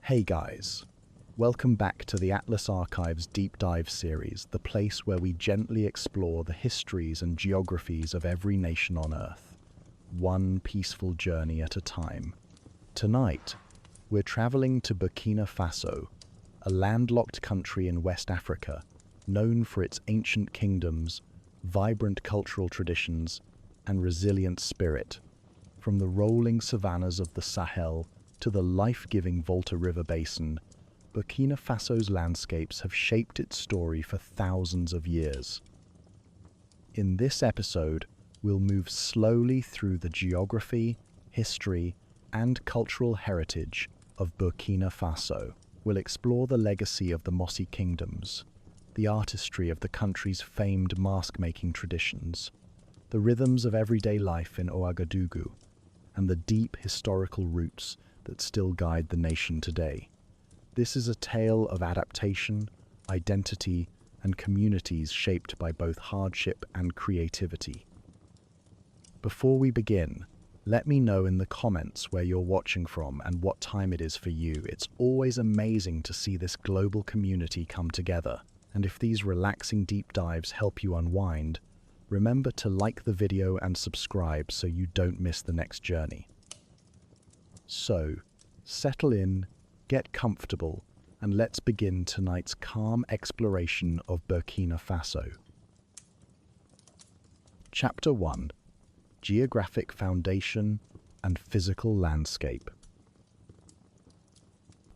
Hey guys, welcome back to the Atlas Archives Deep Dive series, the place where we gently explore the histories and geographies of every nation on Earth, one peaceful journey at a time. Tonight, we're traveling to Burkina Faso, a landlocked country in West Africa, known for its ancient kingdoms, vibrant cultural traditions, and resilient spirit. From the rolling savannas of the Sahel to the life-giving Volta River basin, Burkina Faso's landscapes have shaped its story for thousands of years. In this episode, we'll move slowly through the geography, history, and cultural heritage of Burkina Faso. We'll explore the legacy of the Mossi kingdoms, the artistry of the country's famed mask-making traditions, the rhythms of everyday life in Ouagadougou, and the deep historical roots that still guide the nation today. This is a tale of adaptation, identity, and communities shaped by both hardship and creativity. Before we begin, let me know in the comments where you're watching from and what time it is for you. It's always amazing to see this global community come together. And if these relaxing deep dives help you unwind, remember to like the video and subscribe so you don't miss the next journey. So, settle in, get comfortable, and let's begin tonight's calm exploration of Burkina Faso. Chapter 1: Geographic Foundation and Physical Landscape.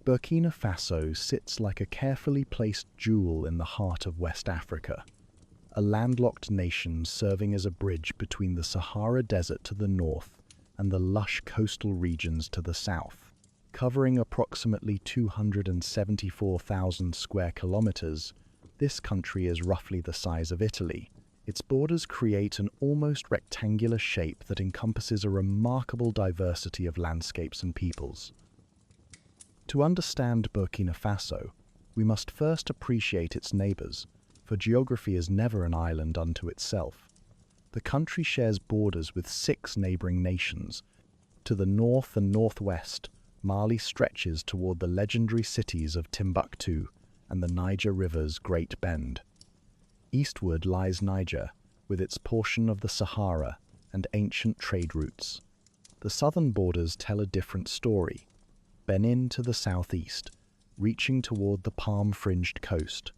Burkina Faso sits like a carefully placed jewel in the heart of West Africa, a landlocked nation serving as a bridge between the Sahara Desert to the north and the lush coastal regions to the south. Covering approximately 274,000 square kilometers, this country is roughly the size of Italy. Its borders create an almost rectangular shape that encompasses a remarkable diversity of landscapes and peoples. To understand Burkina Faso, we must first appreciate its neighbors, for geography is never an island unto itself. The country shares borders with 6 neighboring nations. To the north and northwest, Mali stretches toward the legendary cities of Timbuktu and the Niger River's Great Bend. Eastward lies Niger, with its portion of the Sahara and ancient trade routes. The southern borders tell a different story. Benin to the southeast, reaching toward the palm-fringed coast.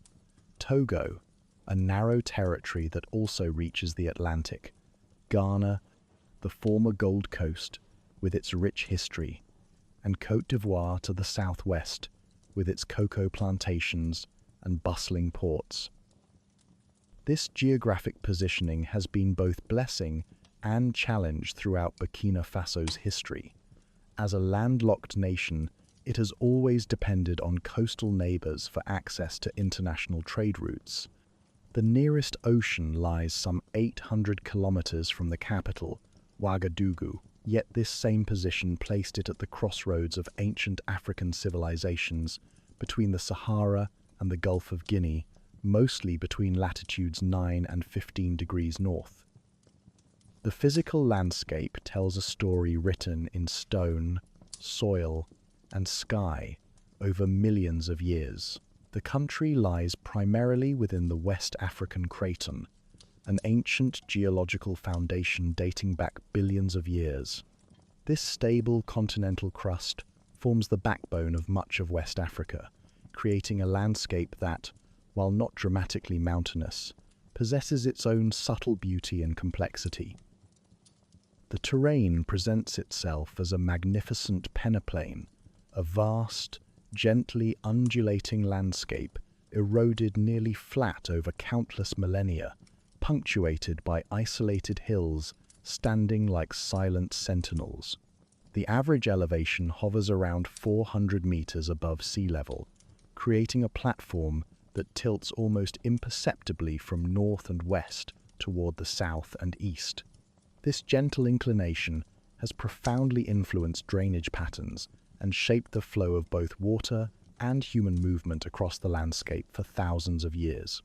Togo, a narrow territory that also reaches the Atlantic. Ghana, the former Gold Coast, with its rich history. And Côte d'Ivoire to the southwest, with its cocoa plantations and bustling ports. This geographic positioning has been both blessing and challenge throughout Burkina Faso's history. As a landlocked nation, it has always depended on coastal neighbors for access to international trade routes. The nearest ocean lies some 800 kilometers from the capital, Ouagadougou, yet this same position placed it at the crossroads of ancient African civilizations between the Sahara and the Gulf of Guinea, mostly between latitudes 9 and 15 degrees north. The physical landscape tells a story written in stone, soil, and sky over millions of years. The country lies primarily within the West African Craton, an ancient geological foundation dating back billions of years. This stable continental crust forms the backbone of much of West Africa, creating a landscape that, while not dramatically mountainous, possesses its own subtle beauty and complexity. The terrain presents itself as a magnificent peneplain, a vast, gently undulating landscape eroded nearly flat over countless millennia, punctuated by isolated hills standing like silent sentinels. The average elevation hovers around 400 meters above sea level, creating a platform that tilts almost imperceptibly from north and west toward the south and east. This gentle inclination has profoundly influenced drainage patterns and shaped the flow of both water and human movement across the landscape for thousands of years.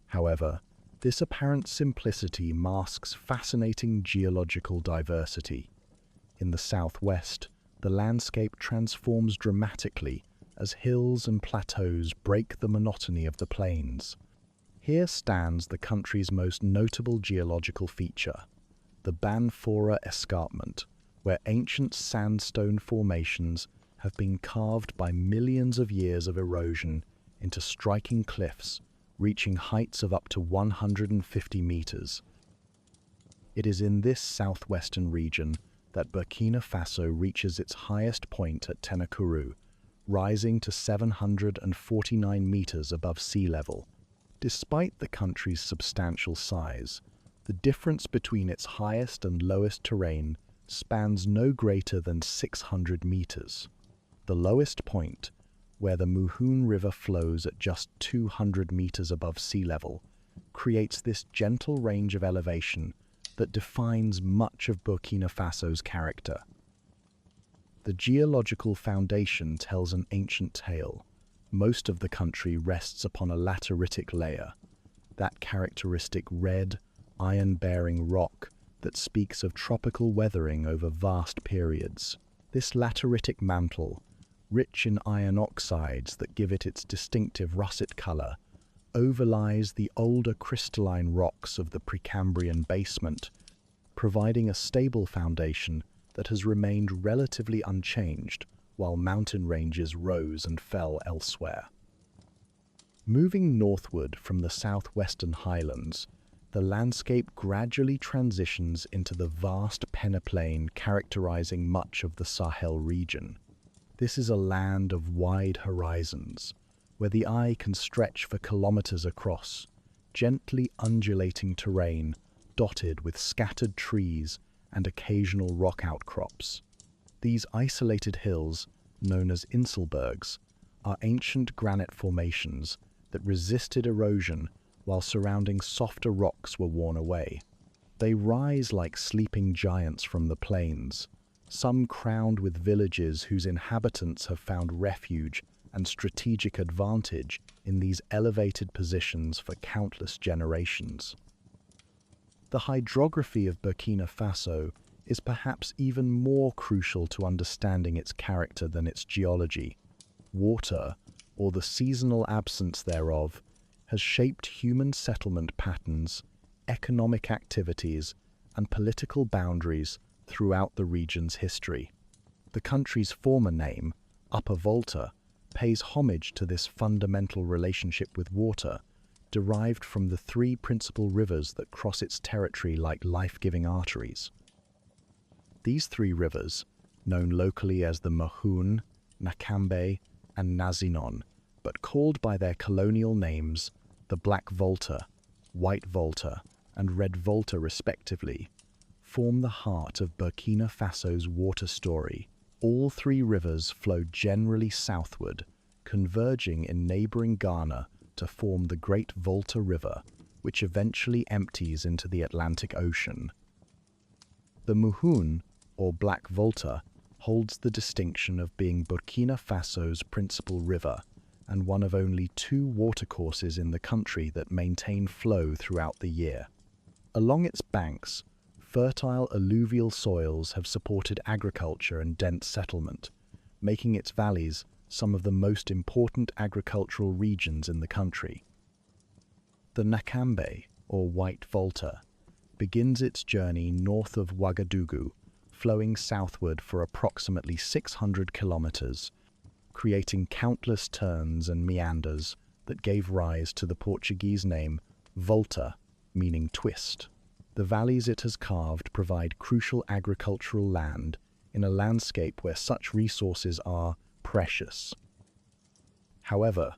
However, this apparent simplicity masks fascinating geological diversity. In the southwest, the landscape transforms dramatically as hills and plateaus break the monotony of the plains. Here stands the country's most notable geological feature, the Banfora Escarpment, where ancient sandstone formations have been carved by millions of years of erosion into striking cliffs, reaching heights of up to 150 meters. It is in this southwestern region that Burkina Faso reaches its highest point at Tenakuru, rising to 749 meters above sea level. Despite the country's substantial size, the difference between its highest and lowest terrain spans no greater than 600 meters. The lowest point, where the Muhun River flows at just 200 meters above sea level, creates this gentle range of elevation that defines much of Burkina Faso's character. The geological foundation tells an ancient tale. Most of the country rests upon a lateritic layer, that characteristic red, iron-bearing rock that speaks of tropical weathering over vast periods. This lateritic mantle, rich in iron oxides that give it its distinctive russet color, overlies the older crystalline rocks of the Precambrian basement, providing a stable foundation that has remained relatively unchanged while mountain ranges rose and fell elsewhere. Moving northward from the southwestern highlands, the landscape gradually transitions into the vast peneplain characterizing much of the Sahel region. This is a land of wide horizons, where the eye can stretch for kilometers across, gently undulating terrain dotted with scattered trees and occasional rock outcrops. These isolated hills, known as Inselbergs, are ancient granite formations that resisted erosion while surrounding softer rocks were worn away. They rise like sleeping giants from the plains, some crowned with villages whose inhabitants have found refuge and strategic advantage in these elevated positions for countless generations. The hydrography of Burkina Faso is perhaps even more crucial to understanding its character than its geology. Water, or the seasonal absence thereof, has shaped human settlement patterns, economic activities, and political boundaries throughout the region's history. The country's former name, Upper Volta, pays homage to this fundamental relationship with water, derived from the three principal rivers that cross its territory like life-giving arteries. These three rivers, known locally as the Muhun, Nakambe, and Nazinon, but called by their colonial names the Black Volta, White Volta, and Red Volta respectively, form the heart of Burkina Faso's water story. All three rivers flow generally southward, converging in neighboring Ghana to form the Great Volta River, which eventually empties into the Atlantic Ocean. The Muhun, or Black Volta, holds the distinction of being Burkina Faso's principal river and one of only two watercourses in the country that maintain flow throughout the year. Along its banks, fertile alluvial soils have supported agriculture and dense settlement, making its valleys some of the most important agricultural regions in the country. The Nakambe, or White Volta, begins its journey north of Ouagadougou, flowing southward for approximately 600 kilometers, creating countless turns and meanders that gave rise to the Portuguese name Volta, meaning twist. The valleys it has carved provide crucial agricultural land in a landscape where such resources are precious. However,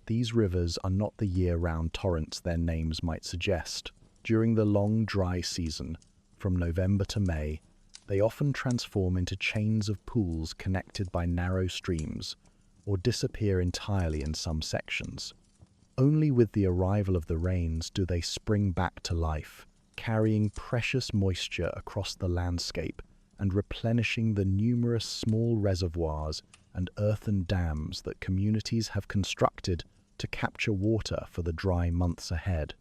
these rivers are not the year-round torrents their names might suggest. During the long dry season, from November to May, they often transform into chains of pools connected by narrow streams, or disappear entirely in some sections. Only with the arrival of the rains do they spring back to life, carrying precious moisture across the landscape and replenishing the numerous small reservoirs and earthen dams that communities have constructed to capture water for the dry months ahead.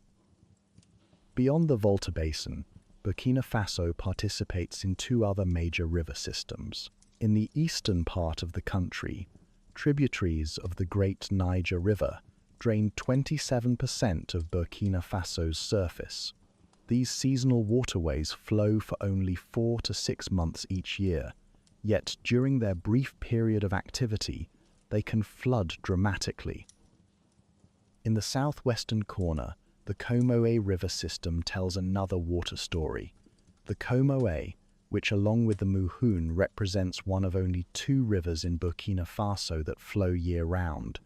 Beyond the Volta Basin, Burkina Faso participates in two other major river systems. In the eastern part of the country, tributaries of the Great Niger River drain 27% of Burkina Faso's surface. These seasonal waterways flow for only 4 to 6 months each year, yet during their brief period of activity, they can flood dramatically. In the southwestern corner, the Comoé River system tells another water story. The Comoé, which along with the Muhun represents one of only 2 rivers in Burkina Faso that flow year-round,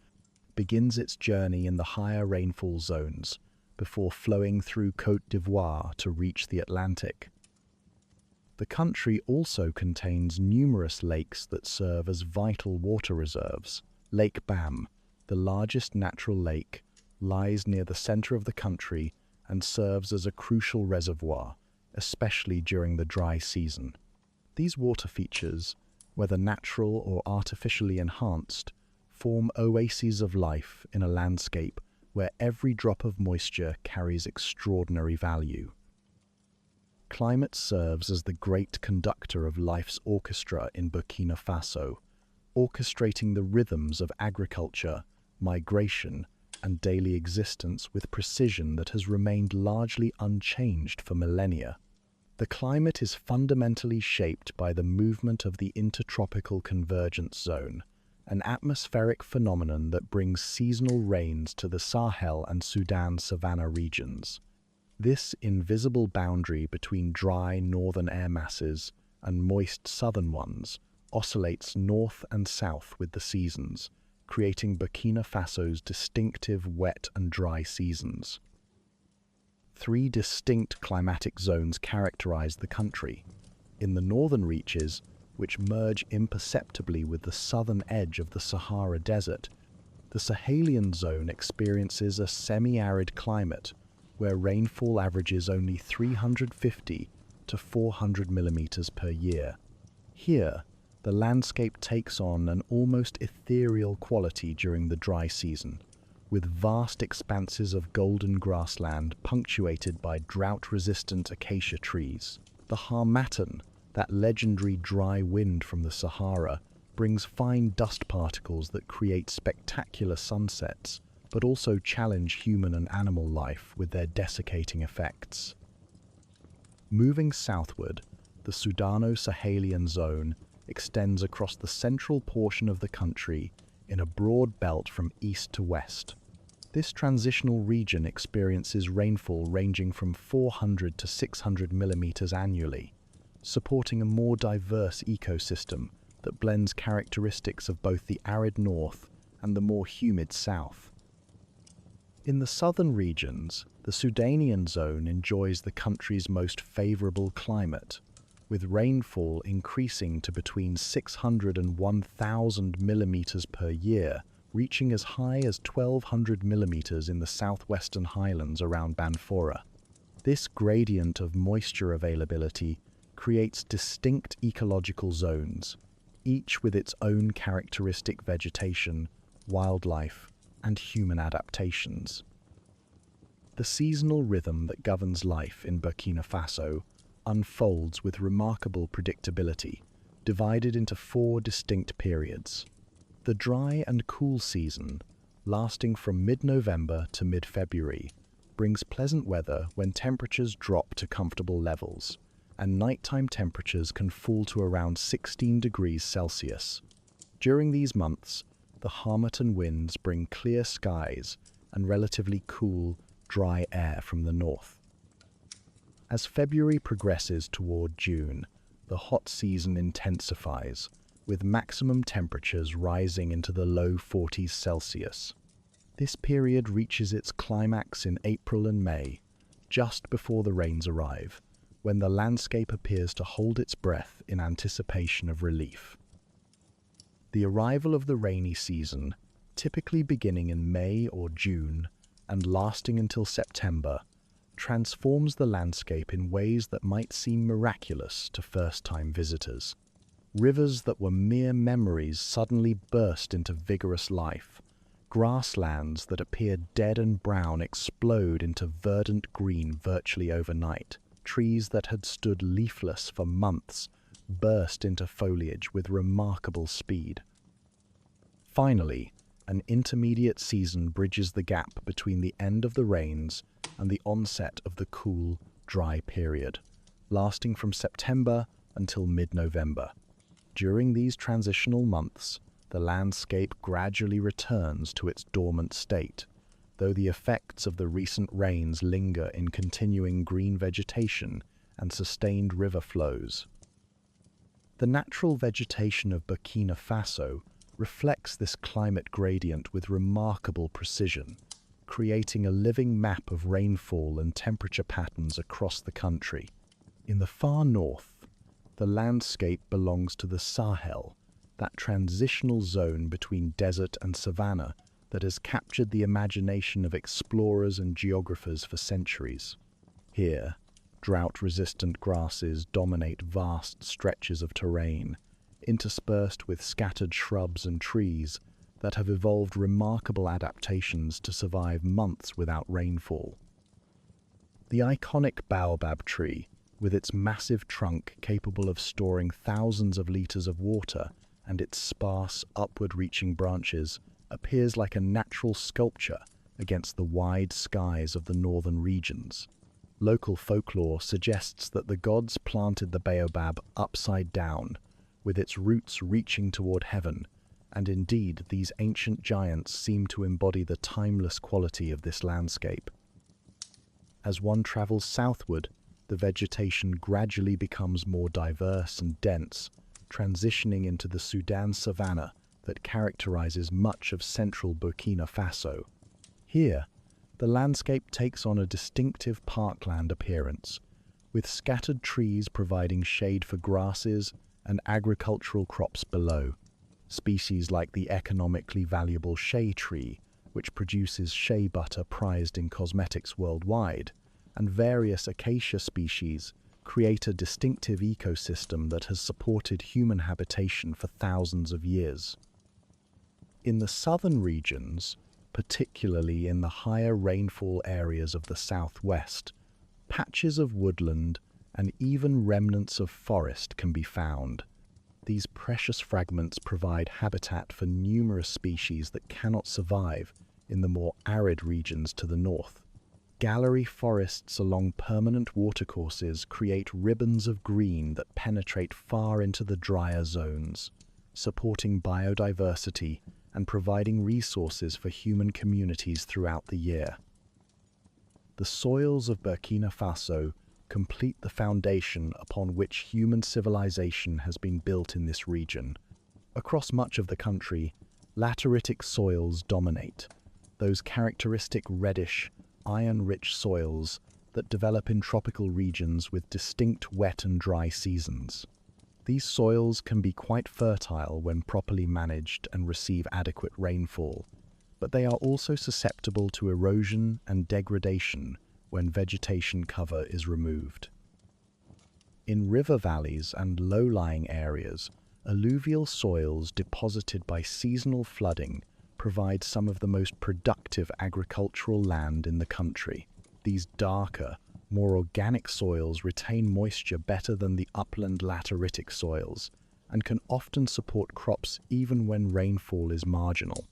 begins its journey in the higher rainfall zones before flowing through Côte d'Ivoire to reach the Atlantic. The country also contains numerous lakes that serve as vital water reserves. Lake Bam, the largest natural lake, lies near the center of the country and serves as a crucial reservoir, especially during the dry season. These water features, whether natural or artificially enhanced, form oases of life in a landscape where every drop of moisture carries extraordinary value. Climate serves as the great conductor of life's orchestra in Burkina Faso, orchestrating the rhythms of agriculture, migration, and daily existence with precision that has remained largely unchanged for millennia. The climate is fundamentally shaped by the movement of the intertropical convergence zone, an atmospheric phenomenon that brings seasonal rains to the Sahel and Sudan savanna regions. This invisible boundary between dry northern air masses and moist southern ones oscillates north and south with the seasons, creating Burkina Faso's distinctive wet and dry seasons. 3 distinct climatic zones characterize the country. In the northern reaches, which merge imperceptibly with the southern edge of the Sahara Desert, the Sahelian zone experiences a semi-arid climate where rainfall averages only 350 to 400 millimeters per year. Here, the landscape takes on an almost ethereal quality during the dry season, with vast expanses of golden grassland punctuated by drought-resistant acacia trees. The harmattan, that legendary dry wind from the Sahara, brings fine dust particles that create spectacular sunsets, but also challenge human and animal life with their desiccating effects. Moving southward, the Sudano-Sahelian zone extends across the central portion of the country in a broad belt from east to west. This transitional region experiences rainfall ranging from 400 to 600 millimeters annually, supporting a more diverse ecosystem that blends characteristics of both the arid north and the more humid south. In the southern regions, the Sudanian zone enjoys the country's most favorable climate, with rainfall increasing to between 600 and 1,000 millimeters per year, reaching as high as 1,200 millimeters in the southwestern highlands around Banfora. This gradient of moisture availability creates distinct ecological zones, each with its own characteristic vegetation, wildlife, and human adaptations. The seasonal rhythm that governs life in Burkina Faso unfolds with remarkable predictability, divided into 4 distinct periods. The dry and cool season, lasting from mid-November to mid-February, brings pleasant weather when temperatures drop to comfortable levels, and nighttime temperatures can fall to around 16 degrees Celsius. During these months, the harmattan winds bring clear skies and relatively cool, dry air from the north. As February progresses toward June, the hot season intensifies, with maximum temperatures rising into the low 40s Celsius. This period reaches its climax in April and May, just before the rains arrive, when the landscape appears to hold its breath in anticipation of relief. The arrival of the rainy season, typically beginning in May or June and lasting until September, transforms the landscape in ways that might seem miraculous to first-time visitors. Rivers that were mere memories suddenly burst into vigorous life. Grasslands that appeared dead and brown explode into verdant green virtually overnight. Trees that had stood leafless for months burst into foliage with remarkable speed. Finally, an intermediate season bridges the gap between the end of the rains and the onset of the cool, dry period, lasting from September until mid-November. During these transitional months, the landscape gradually returns to its dormant state, though the effects of the recent rains linger in continuing green vegetation and sustained river flows. The natural vegetation of Burkina Faso reflects this climate gradient with remarkable precision, creating a living map of rainfall and temperature patterns across the country. In the far north, the landscape belongs to the Sahel, that transitional zone between desert and savanna that has captured the imagination of explorers and geographers for centuries. Here, drought-resistant grasses dominate vast stretches of terrain, interspersed with scattered shrubs and trees that have evolved remarkable adaptations to survive months without rainfall. The iconic baobab tree, with its massive trunk capable of storing thousands of liters of water and its sparse, upward-reaching branches, appears like a natural sculpture against the wide skies of the northern regions. Local folklore suggests that the gods planted the baobab upside down, with its roots reaching toward heaven, and indeed these ancient giants seem to embody the timeless quality of this landscape. As one travels southward, the vegetation gradually becomes more diverse and dense, transitioning into the Sudan savanna that characterizes much of central Burkina Faso. Here, the landscape takes on a distinctive parkland appearance, with scattered trees providing shade for grasses and agricultural crops below. Species like the economically valuable shea tree, which produces shea butter prized in cosmetics worldwide, and various acacia species create a distinctive ecosystem that has supported human habitation for thousands of years. In the southern regions, particularly in the higher rainfall areas of the southwest, patches of woodland and even remnants of forest can be found. These precious fragments provide habitat for numerous species that cannot survive in the more arid regions to the north. Gallery forests along permanent watercourses create ribbons of green that penetrate far into the drier zones, supporting biodiversity and providing resources for human communities throughout the year. The soils of Burkina Faso complete the foundation upon which human civilization has been built in this region. Across much of the country, lateritic soils dominate, those characteristic reddish, iron-rich soils that develop in tropical regions with distinct wet and dry seasons. These soils can be quite fertile when properly managed and receive adequate rainfall, but they are also susceptible to erosion and degradation when vegetation cover is removed. In river valleys and low-lying areas, alluvial soils deposited by seasonal flooding provide some of the most productive agricultural land in the country. These darker, more organic soils retain moisture better than the upland lateritic soils and can often support crops even when rainfall is marginal.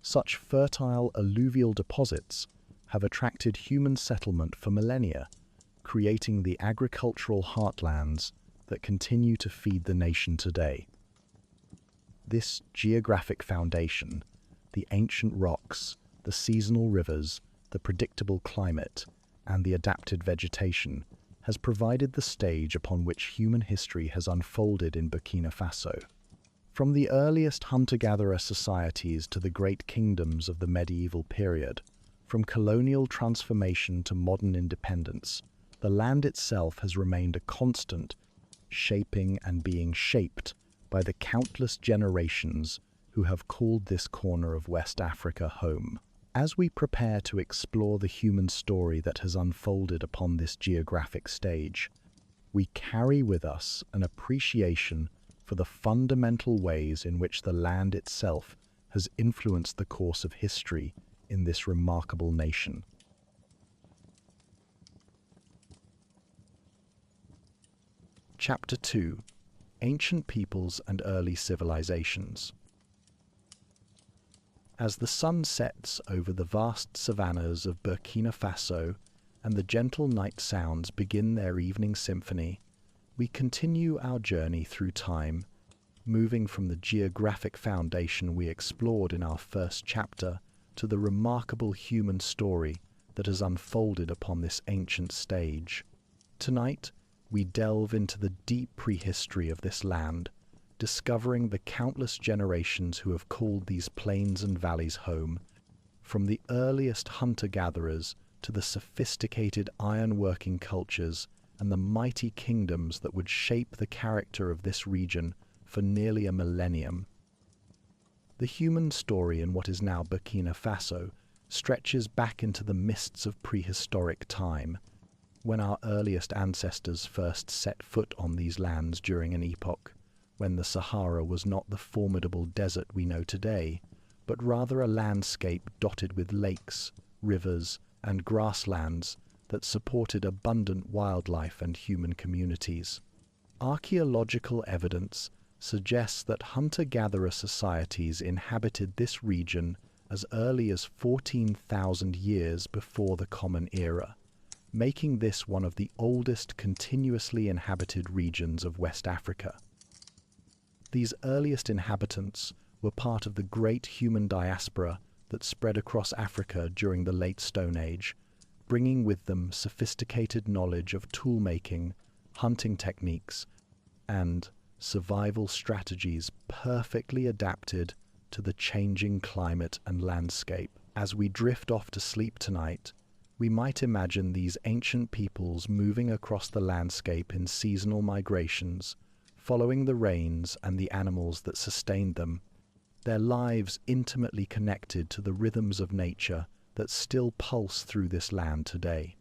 Such fertile alluvial deposits have attracted human settlement for millennia, creating the agricultural heartlands that continue to feed the nation today. This geographic foundation, the ancient rocks, the seasonal rivers, the predictable climate, and the adapted vegetation, has provided the stage upon which human history has unfolded in Burkina Faso. From the earliest hunter-gatherer societies to the great kingdoms of the medieval period, from colonial transformation to modern independence, the land itself has remained a constant, shaping and being shaped by the countless generations who have called this corner of West Africa home. As we prepare to explore the human story that has unfolded upon this geographic stage, we carry with us an appreciation for the fundamental ways in which the land itself has influenced the course of history in this remarkable nation. Chapter 2. ancient peoples and early civilizations. As the sun sets over the vast savannas of Burkina Faso and the gentle night sounds begin their evening symphony, we continue our journey through time, moving from the geographic foundation we explored in our first chapter to the remarkable human story that has unfolded upon this ancient stage. Tonight, we delve into the deep prehistory of this land, discovering the countless generations who have called these plains and valleys home, from the earliest hunter-gatherers to the sophisticated iron-working cultures and the mighty kingdoms that would shape the character of this region for nearly a millennium. The human story in what is now Burkina Faso stretches back into the mists of prehistoric time, when our earliest ancestors first set foot on these lands during an epoch when the Sahara was not the formidable desert we know today, but rather a landscape dotted with lakes, rivers, and grasslands that supported abundant wildlife and human communities. Archaeological evidence suggests that hunter-gatherer societies inhabited this region as early as 14,000 years before the Common Era, making this one of the oldest continuously inhabited regions of West Africa. These earliest inhabitants were part of the great human diaspora that spread across Africa during the Late Stone Age, bringing with them sophisticated knowledge of tool-making, hunting techniques, and survival strategies perfectly adapted to the changing climate and landscape. As we drift off to sleep tonight, we might imagine these ancient peoples moving across the landscape in seasonal migrations, following the rains and the animals that sustained them, their lives intimately connected to the rhythms of nature that still pulse through this land today.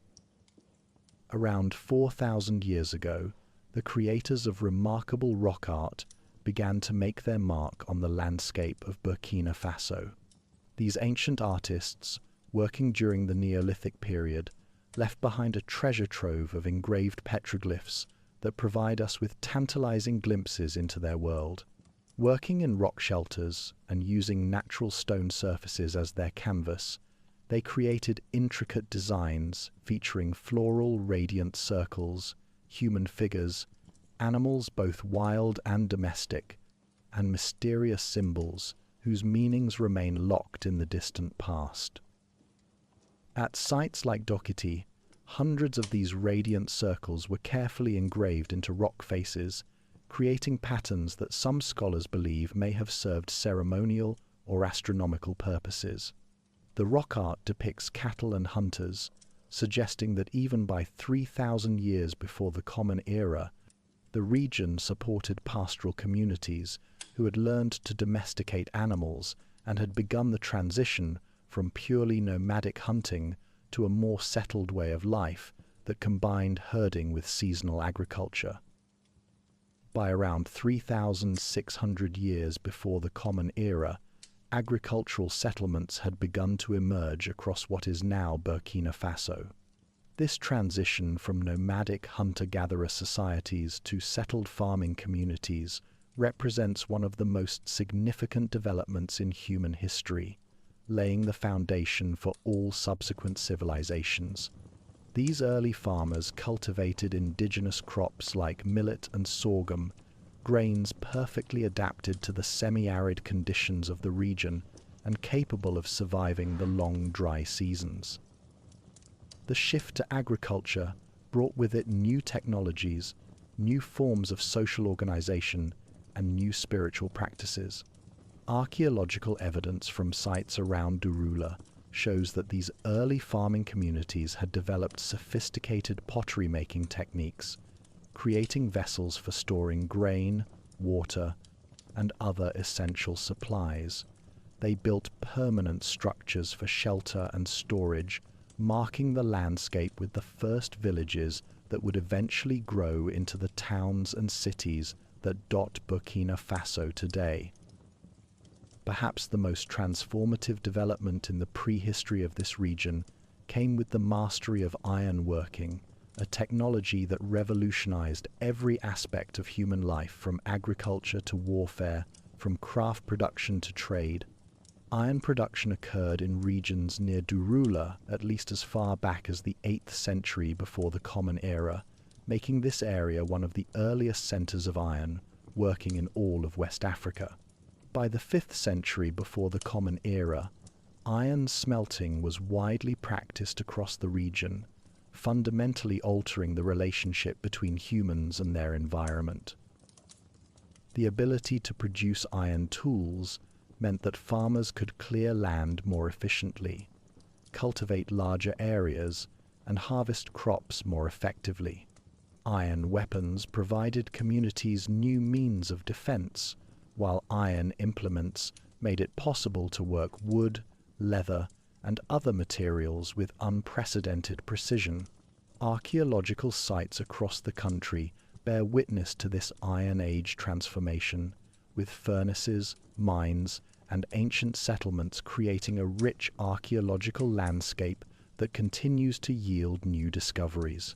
Around 4,000 years ago, the creators of remarkable rock art began to make their mark on the landscape of Burkina Faso. These ancient artists, working during the Neolithic period, left behind a treasure trove of engraved petroglyphs that provide us with tantalizing glimpses into their world. Working in rock shelters and using natural stone surfaces as their canvas, they created intricate designs featuring floral radiant circles, human figures, animals both wild and domestic, and mysterious symbols whose meanings remain locked in the distant past. At sites like Dokiti, hundreds of these radiant circles were carefully engraved into rock faces, creating patterns that some scholars believe may have served ceremonial or astronomical purposes. The rock art depicts cattle and hunters, suggesting that even by 3,000 years before the Common Era, the region supported pastoral communities who had learned to domesticate animals and had begun the transition from purely nomadic hunting to a more settled way of life that combined herding with seasonal agriculture. By around 3,600 years before the Common Era, agricultural settlements had begun to emerge across what is now Burkina Faso. This transition from nomadic hunter-gatherer societies to settled farming communities represents one of the most significant developments in human history, laying the foundation for all subsequent civilizations. These early farmers cultivated indigenous crops like millet and sorghum, grains perfectly adapted to the semi-arid conditions of the region and capable of surviving the long dry seasons. The shift to agriculture brought with it new technologies, new forms of social organization, and new spiritual practices. Archaeological evidence from sites around Douroula shows that these early farming communities had developed sophisticated pottery-making techniques, creating vessels for storing grain, water, and other essential supplies. They built permanent structures for shelter and storage, marking the landscape with the first villages that would eventually grow into the towns and cities that dot Burkina Faso today. Perhaps the most transformative development in the prehistory of this region came with the mastery of iron working a technology that revolutionized every aspect of human life, from agriculture to warfare, from craft production to trade. Iron production occurred in regions near Douroula at least as far back as the 8th century before the Common Era, making this area one of the earliest centers of iron working in all of West Africa. By the 5th century before the Common Era, iron smelting was widely practiced across the region, fundamentally altering the relationship between humans and their environment. The ability to produce iron tools meant that farmers could clear land more efficiently, cultivate larger areas, and harvest crops more effectively. Iron weapons provided communities new means of defense, while iron implements made it possible to work wood, leather, and other materials with unprecedented precision. Archaeological sites across the country bear witness to this Iron Age transformation, with furnaces, mines, and ancient settlements creating a rich archaeological landscape that continues to yield new discoveries.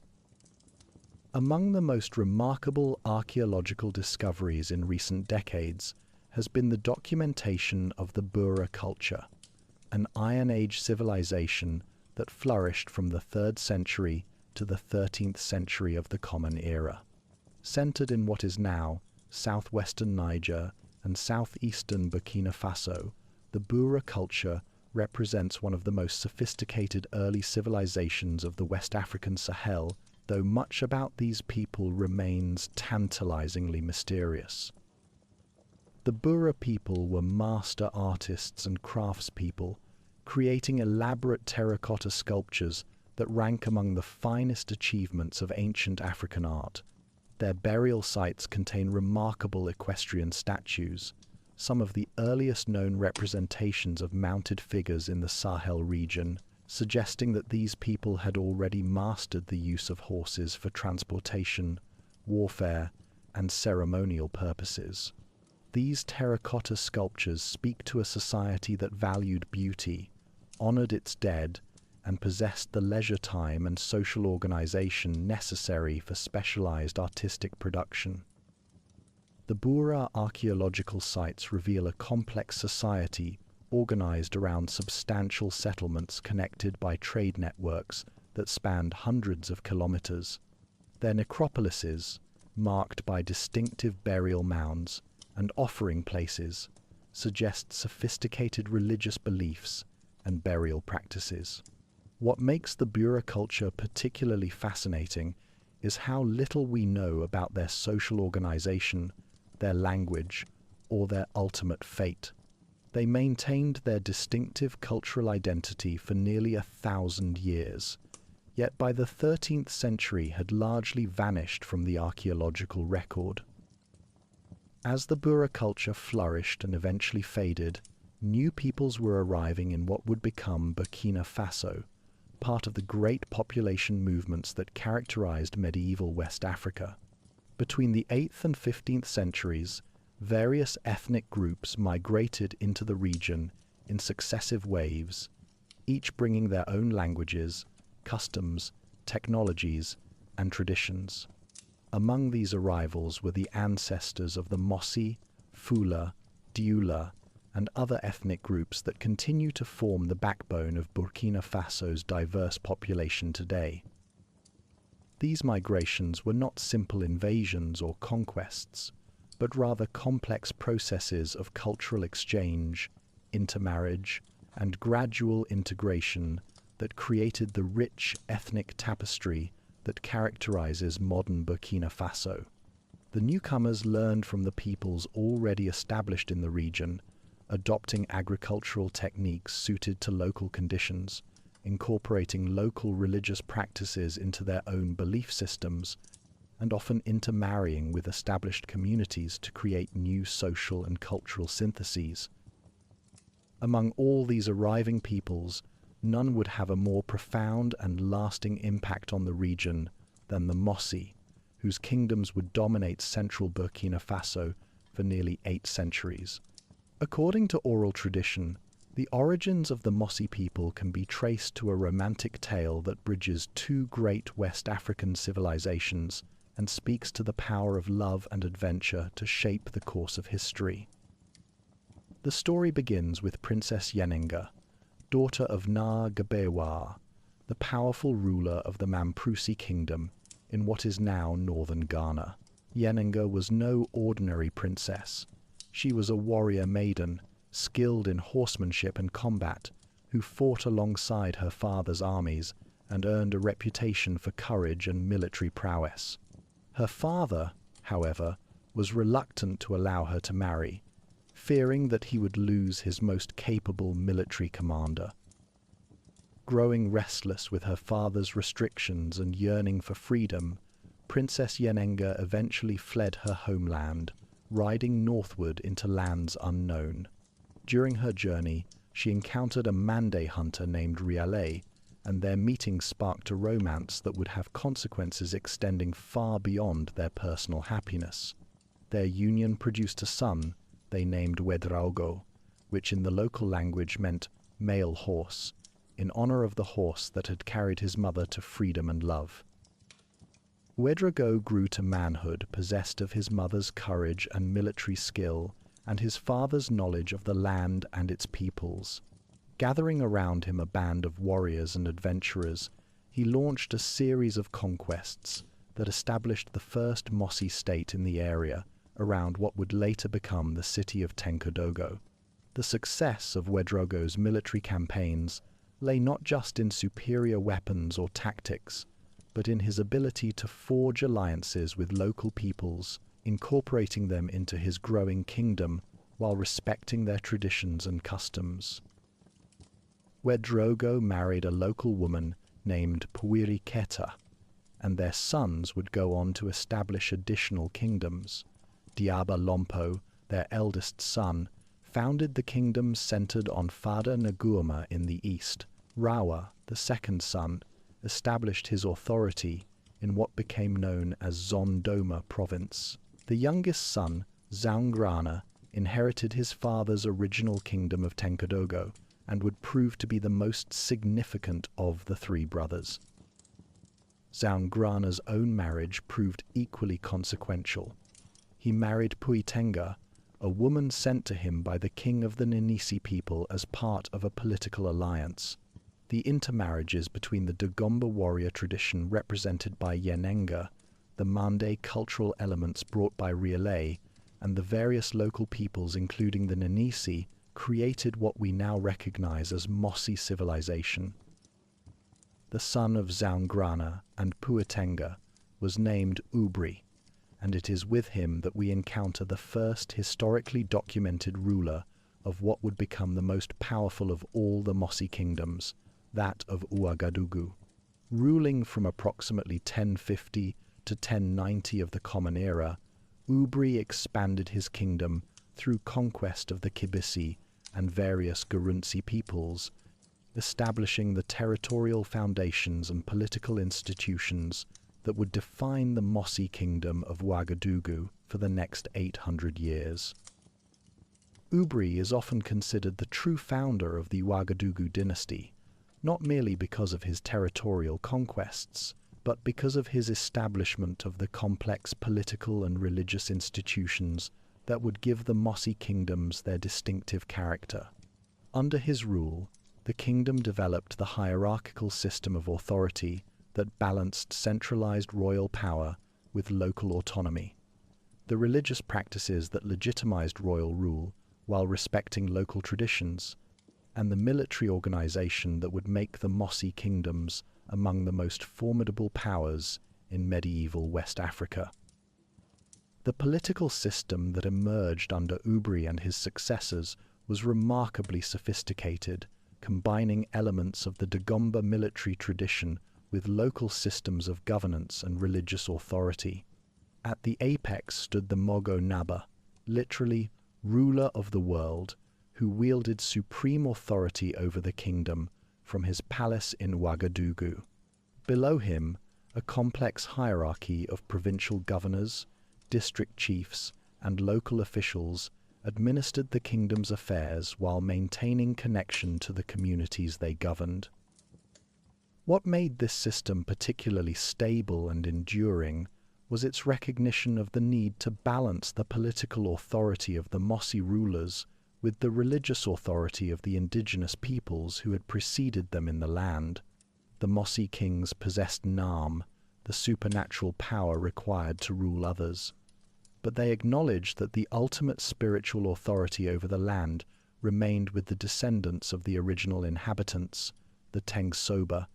Among the most remarkable archaeological discoveries in recent decades has been the documentation of the Bura culture, an Iron Age civilization that flourished from the 3rd century to the 13th century of the Common Era. Centered in what is now southwestern Niger and southeastern Burkina Faso, the Bura culture represents one of the most sophisticated early civilizations of the West African Sahel, though much about these people remains tantalizingly mysterious. The Bura people were master artists and craftspeople, creating elaborate terracotta sculptures that rank among the finest achievements of ancient African art. Their burial sites contain remarkable equestrian statues, some of the earliest known representations of mounted figures in the Sahel region, suggesting that these people had already mastered the use of horses for transportation, warfare, and ceremonial purposes. These terracotta sculptures speak to a society that valued beauty, honored its dead, and possessed the leisure time and social organization necessary for specialized artistic production. The Bura archaeological sites reveal a complex society organized around substantial settlements connected by trade networks that spanned hundreds of kilometers. Their necropolises, marked by distinctive burial mounds and offering places, suggest sophisticated religious beliefs and burial practices. What makes the Bura culture particularly fascinating is how little we know about their social organization, their language, or their ultimate fate. They maintained their distinctive cultural identity for nearly 1,000 years, yet by the 13th century had largely vanished from the archaeological record. As the Bura culture flourished and eventually faded, new peoples were arriving in what would become Burkina Faso, part of the great population movements that characterized medieval West Africa. Between the 8th and 15th centuries, various ethnic groups migrated into the region in successive waves, each bringing their own languages, customs, technologies, and traditions. Among these arrivals were the ancestors of the Mossi, Fula, Dioula, and other ethnic groups that continue to form the backbone of Burkina Faso's diverse population today. These migrations were not simple invasions or conquests, but rather complex processes of cultural exchange, intermarriage, and gradual integration that created the rich ethnic tapestry that characterizes modern Burkina Faso. The newcomers learned from the peoples already established in the region, adopting agricultural techniques suited to local conditions, incorporating local religious practices into their own belief systems, and often intermarrying with established communities to create new social and cultural syntheses. Among all these arriving peoples, none would have a more profound and lasting impact on the region than the Mossi, whose kingdoms would dominate central Burkina Faso for nearly 8 centuries. According to oral tradition, The origins of the Mossi people can be traced to a romantic tale that bridges two great West African civilizations and speaks to the power of love and adventure to shape the course of history. The story begins with Princess Yenenga, daughter of Na Gabewa, the powerful ruler of the Mamprusi kingdom in what is now northern Ghana. Yenenga was no ordinary princess. She was a warrior maiden, skilled in horsemanship and combat, who fought alongside her father's armies and earned a reputation for courage and military prowess. Her father, however, was reluctant to allow her to marry, fearing that he would lose his most capable military commander. Growing restless with her father's restrictions and yearning for freedom, Princess Yenenga eventually fled her homeland, riding northward into lands unknown. During her journey, she encountered a Mande hunter named Riale, and their meeting sparked a romance that would have consequences extending far beyond their personal happiness. Their union produced a son they named Ouagadougou, which in the local language meant male horse, in honor of the horse that had carried his mother to freedom and love. Ouagadougou grew to manhood, possessed of his mother's courage and military skill, and his father's knowledge of the land and its peoples. Gathering around him a band of warriors and adventurers, he launched a series of conquests that established the first Mossi state in the area around what would later become the city of Tenkodogo. The success of Ouagadougou's military campaigns lay not just in superior weapons or tactics, but in his ability to forge alliances with local peoples, incorporating them into his growing kingdom while respecting their traditions and customs. Ouagadougou married a local woman named Puiri Keta, and their sons would go on to establish additional kingdoms. Diaba Lompo, their eldest son, founded the kingdoms centered on Fada Nguema in the east. Rawa, the second son, established his authority in what became known as Zondoma province. The youngest son, Zaungrana, inherited his father's original kingdom of Tenkodogo and would prove to be the most significant of the three brothers. Zaungrana's own marriage proved equally consequential. He married Puitenga, a woman sent to him by the king of the Ninisi people as part of a political alliance. The intermarriages between the Dagomba warrior tradition represented by Yenenga, the Mande cultural elements brought by Riale, and the various local peoples including the Ninisi created what we now recognize as Mossi civilization. The son of Zaungrana and Puitenga was named Ubri, and it is with him that we encounter the first historically documented ruler of what would become the most powerful of all the Mossi kingdoms, that of Ouagadougou. Ruling from approximately 1050 to 1090 of the Common Era, Ubri expanded his kingdom through conquest of the Kibisi and various Gurunsi peoples, establishing the territorial foundations and political institutions that would define the Mossi kingdom of Ouagadougou for the next 800 years. Ubri is often considered the true founder of the Ouagadougou dynasty, not merely because of his territorial conquests, but because of his establishment of the complex political and religious institutions that would give the Mossi kingdoms their distinctive character. Under his rule, the kingdom developed the hierarchical system of authority that balanced centralized royal power with local autonomy. The religious practices that legitimized royal rule while respecting local traditions, and the military organization that would make the Mossi kingdoms among the most formidable powers in medieval West Africa. The political system that emerged under Ubri and his successors was remarkably sophisticated, combining elements of the Dagomba military tradition with local systems of governance and religious authority. At the apex stood the Mogo Naba, literally ruler of the world, who wielded supreme authority over the kingdom from his palace in Ouagadougou. Below him, a complex hierarchy of provincial governors, district chiefs, and local officials administered the kingdom's affairs while maintaining connection to the communities they governed. What made this system particularly stable and enduring was its recognition of the need to balance the political authority of the Mossi rulers with the religious authority of the indigenous peoples who had preceded them in the land. The Mossi kings possessed Nam, the supernatural power required to rule others, but they acknowledged that the ultimate spiritual authority over the land remained with the descendants of the original inhabitants, the Tengsoba,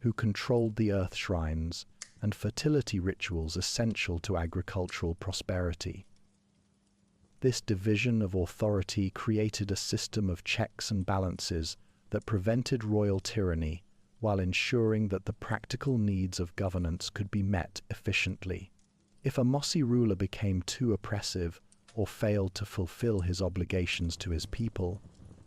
who controlled the earth shrines and fertility rituals essential to agricultural prosperity. This division of authority created a system of checks and balances that prevented royal tyranny while ensuring that the practical needs of governance could be met efficiently. If a Mossi ruler became too oppressive or failed to fulfill his obligations to his people,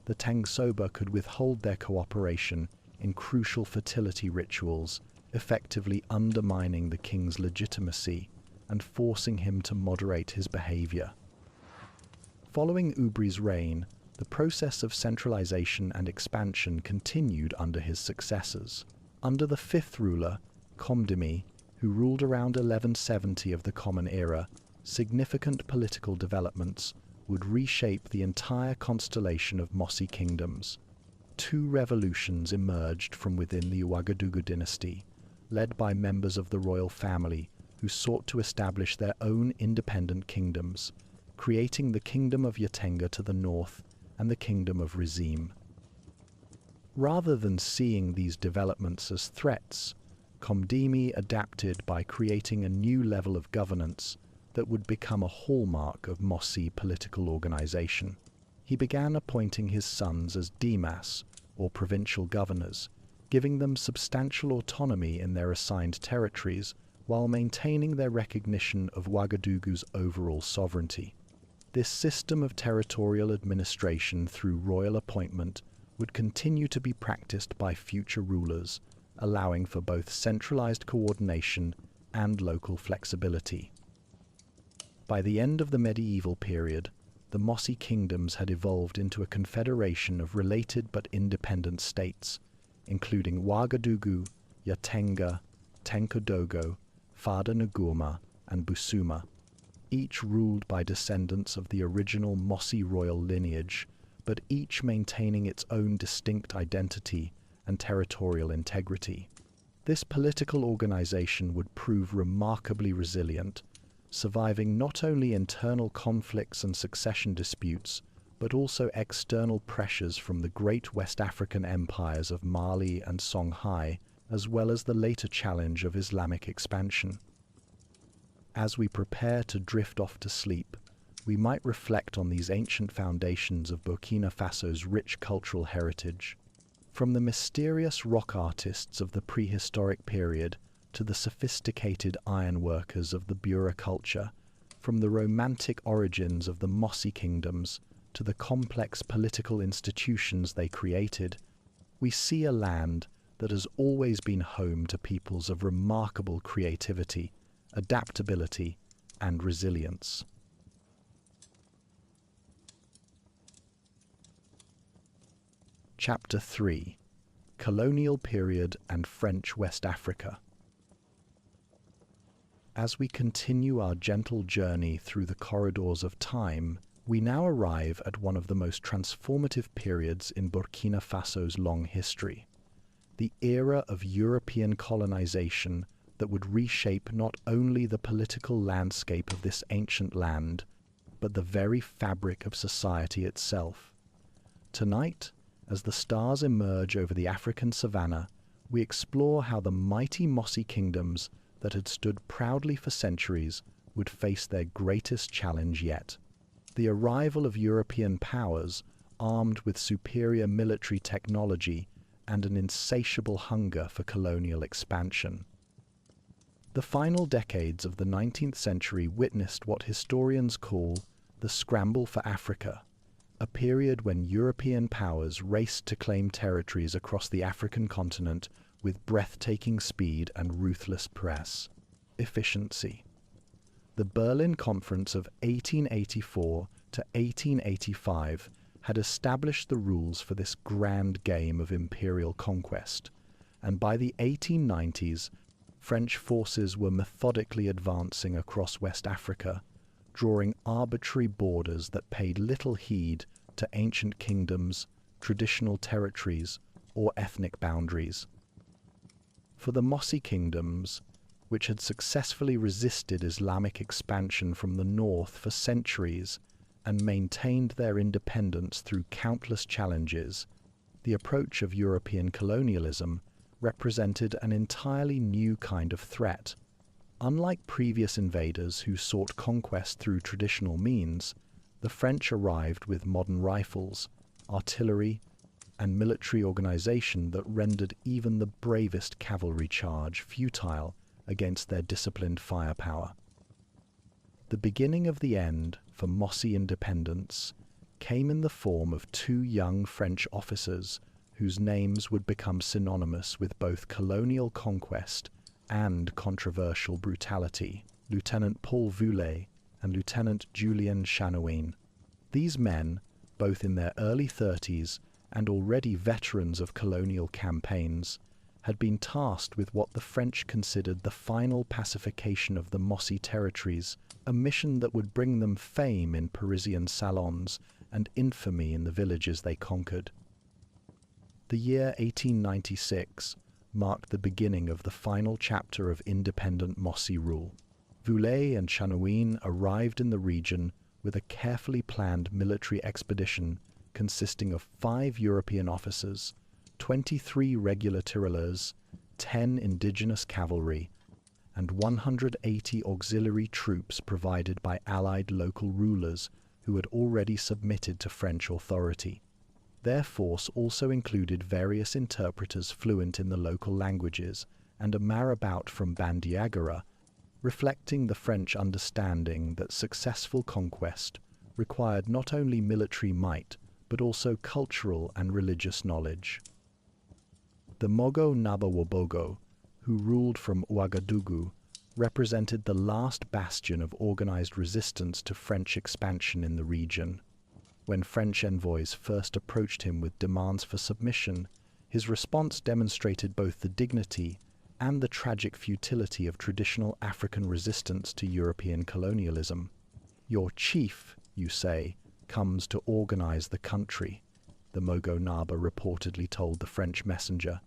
the Tengsoba could withhold their cooperation in crucial fertility rituals, effectively undermining the king's legitimacy and forcing him to moderate his behavior. Following Ubri's reign, the process of centralization and expansion continued under his successors. Under the fifth ruler, Komdemi, who ruled around 1170 of the Common Era, significant political developments would reshape the entire constellation of Mossi kingdoms. Two revolutions emerged from within the Ouagadougou dynasty, led by members of the royal family who sought to establish their own independent kingdoms, creating the Kingdom of Yatenga to the north and the Kingdom of Rizim. Rather than seeing these developments as threats, Komdemi adapted by creating a new level of governance that would become a hallmark of Mossi political organization. He began appointing his sons as dimas, or provincial governors, giving them substantial autonomy in their assigned territories while maintaining their recognition of Ouagadougou's overall sovereignty. This system of territorial administration through royal appointment would continue to be practiced by future rulers, allowing for both centralized coordination and local flexibility. By the end of the medieval period, the Mossi kingdoms had evolved into a confederation of related but independent states, including Ouagadougou, Yatenga, Tenkodogo, Fada Ngurma, and Busuma, each ruled by descendants of the original Mossi royal lineage, but each maintaining its own distinct identity and territorial integrity. This political organization would prove remarkably resilient, surviving not only internal conflicts and succession disputes, but also external pressures from the great West African empires of Mali and Songhai, as well as the later challenge of Islamic expansion. As we prepare to drift off to sleep, we might reflect on these ancient foundations of Burkina Faso's rich cultural heritage. From the mysterious rock artists of the prehistoric period to the sophisticated ironworkers of the Bura culture, from the romantic origins of the Mossi kingdoms to the complex political institutions they created, we see a land that has always been home to peoples of remarkable creativity, adaptability, and resilience. Chapter 3: Colonial Period and French West Africa. As we continue our gentle journey through the corridors of time, we now arrive at one of the most transformative periods in Burkina Faso's long history, the era of European colonization that would reshape not only the political landscape of this ancient land, but the very fabric of society itself. Tonight, as the stars emerge over the African savanna, we explore how the mighty Mossi kingdoms that had stood proudly for centuries would face their greatest challenge yet: the arrival of European powers armed with superior military technology and an insatiable hunger for colonial expansion. The final decades of the 19th century witnessed what historians call the Scramble for Africa, a period when European powers raced to claim territories across the African continent with breathtaking speed and ruthless efficiency. The Berlin Conference of 1884 to 1885 had established the rules for this grand game of imperial conquest, and by the 1890s, French forces were methodically advancing across West Africa, drawing arbitrary borders that paid little heed to ancient kingdoms, traditional territories, or ethnic boundaries. For the Mossi kingdoms, which had successfully resisted Islamic expansion from the north for centuries and maintained their independence through countless challenges, the approach of European colonialism represented an entirely new kind of threat. Unlike previous invaders who sought conquest through traditional means, the French arrived with modern rifles, artillery, and military organization that rendered even the bravest cavalry charge futile against their disciplined firepower. The beginning of the end for Mossi independence came in the form of two young French officers whose names would become synonymous with both colonial conquest and controversial brutality, Lieutenant Paul Voulet and Lieutenant Julien Chanouin. These men, both in their early 30s and already veterans of colonial campaigns, had been tasked with what the French considered the final pacification of the Mossi territories, a mission that would bring them fame in Parisian salons and infamy in the villages they conquered. The year 1896 marked the beginning of the final chapter of independent Mossi rule. Voulet and Chanouin arrived in the region with a carefully planned military expedition consisting of 5 European officers, 23 regular tirailleurs, 10 indigenous cavalry, and 180 auxiliary troops provided by allied local rulers who had already submitted to French authority. Their force also included various interpreters fluent in the local languages and a marabout from Bandiagara, reflecting the French understanding that successful conquest required not only military might but also cultural and religious knowledge. The Mogo Nabawobogo, who ruled from Ouagadougou, represented the last bastion of organized resistance to French expansion in the region. When French envoys first approached him with demands for submission, his response demonstrated both the dignity and the tragic futility of traditional African resistance to European colonialism. "Your chief," you say, "comes to organize the country," the Mogo Naba reportedly told the French messenger.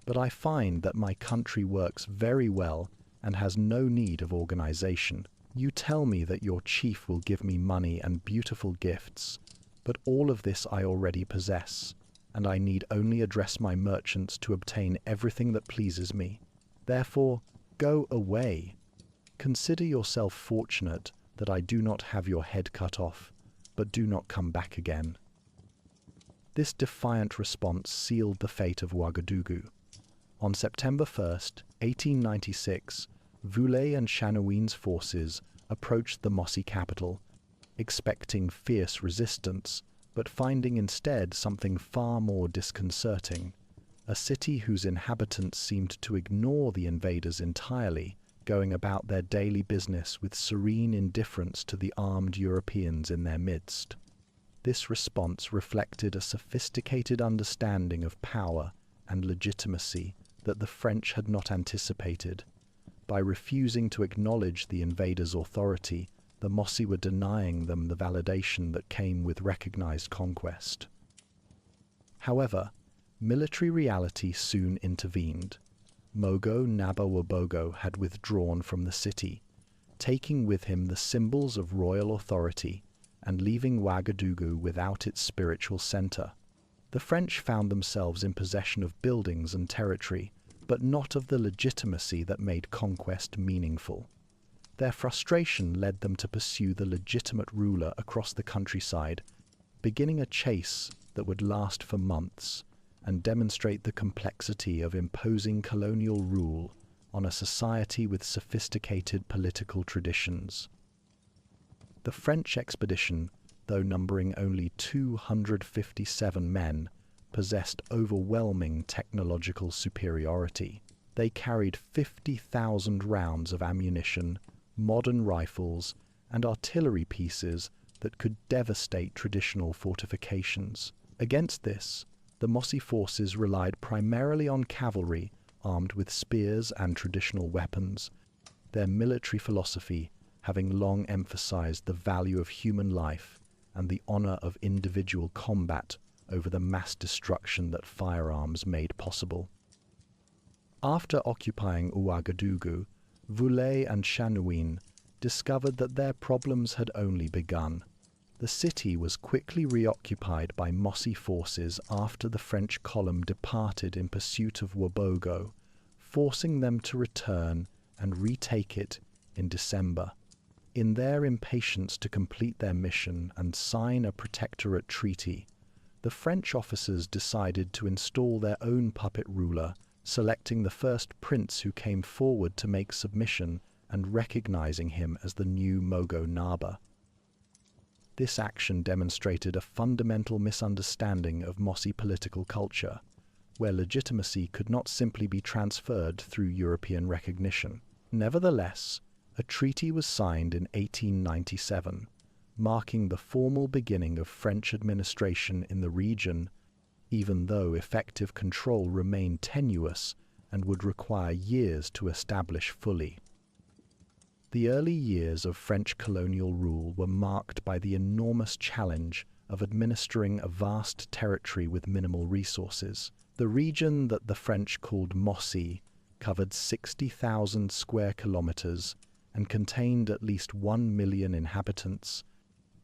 "But I find that my country works very well and has no need of organization. You tell me that your chief will give me money and beautiful gifts, but all of this I already possess, and I need only address my merchants to obtain everything that pleases me. Therefore, go away. Consider yourself fortunate that I do not have your head cut off, but do not come back again." This defiant response sealed the fate of Ouagadougou. On September 1st, 1896, Voulet and Chanouin's forces approached the Mossi capital, expecting fierce resistance, but finding instead something far more disconcerting: a city whose inhabitants seemed to ignore the invaders entirely, going about their daily business with serene indifference to the armed Europeans in their midst. This response reflected a sophisticated understanding of power and legitimacy that the French had not anticipated. By refusing to acknowledge the invaders' authority, the Mossi were denying them the validation that came with recognized conquest. However, military reality soon intervened. Mogo Nabawobogo had withdrawn from the city, taking with him the symbols of royal authority and leaving Ouagadougou without its spiritual center. The French found themselves in possession of buildings and territory, but not of the legitimacy that made conquest meaningful. Their frustration led them to pursue the legitimate ruler across the countryside, beginning a chase that would last for months and demonstrate the complexity of imposing colonial rule on a society with sophisticated political traditions. The French expedition, though numbering only 257 men, possessed overwhelming technological superiority. They carried 50,000 rounds of ammunition, modern rifles, and artillery pieces that could devastate traditional fortifications. Against this, the Mossi forces relied primarily on cavalry armed with spears and traditional weapons, their military philosophy having long emphasized the value of human life and the honor of individual combat over the mass destruction that firearms made possible. After occupying Ouagadougou, Voulay and Chanouin discovered that their problems had only begun. The city was quickly reoccupied by Mossi forces after the French column departed in pursuit of Ouagadougou, forcing them to return and retake it in December. In their impatience to complete their mission and sign a protectorate treaty, the French officers decided to install their own puppet ruler, selecting the first prince who came forward to make submission and recognizing him as the new Mogo Naba. This action demonstrated a fundamental misunderstanding of Mossi political culture, where legitimacy could not simply be transferred through European recognition. Nevertheless, a treaty was signed in 1897, marking the formal beginning of French administration in the region, even though effective control remained tenuous and would require years to establish fully. The early years of French colonial rule were marked by the enormous challenge of administering a vast territory with minimal resources. The region that the French called Mossi covered 60,000 square kilometers and contained at least 1 million inhabitants,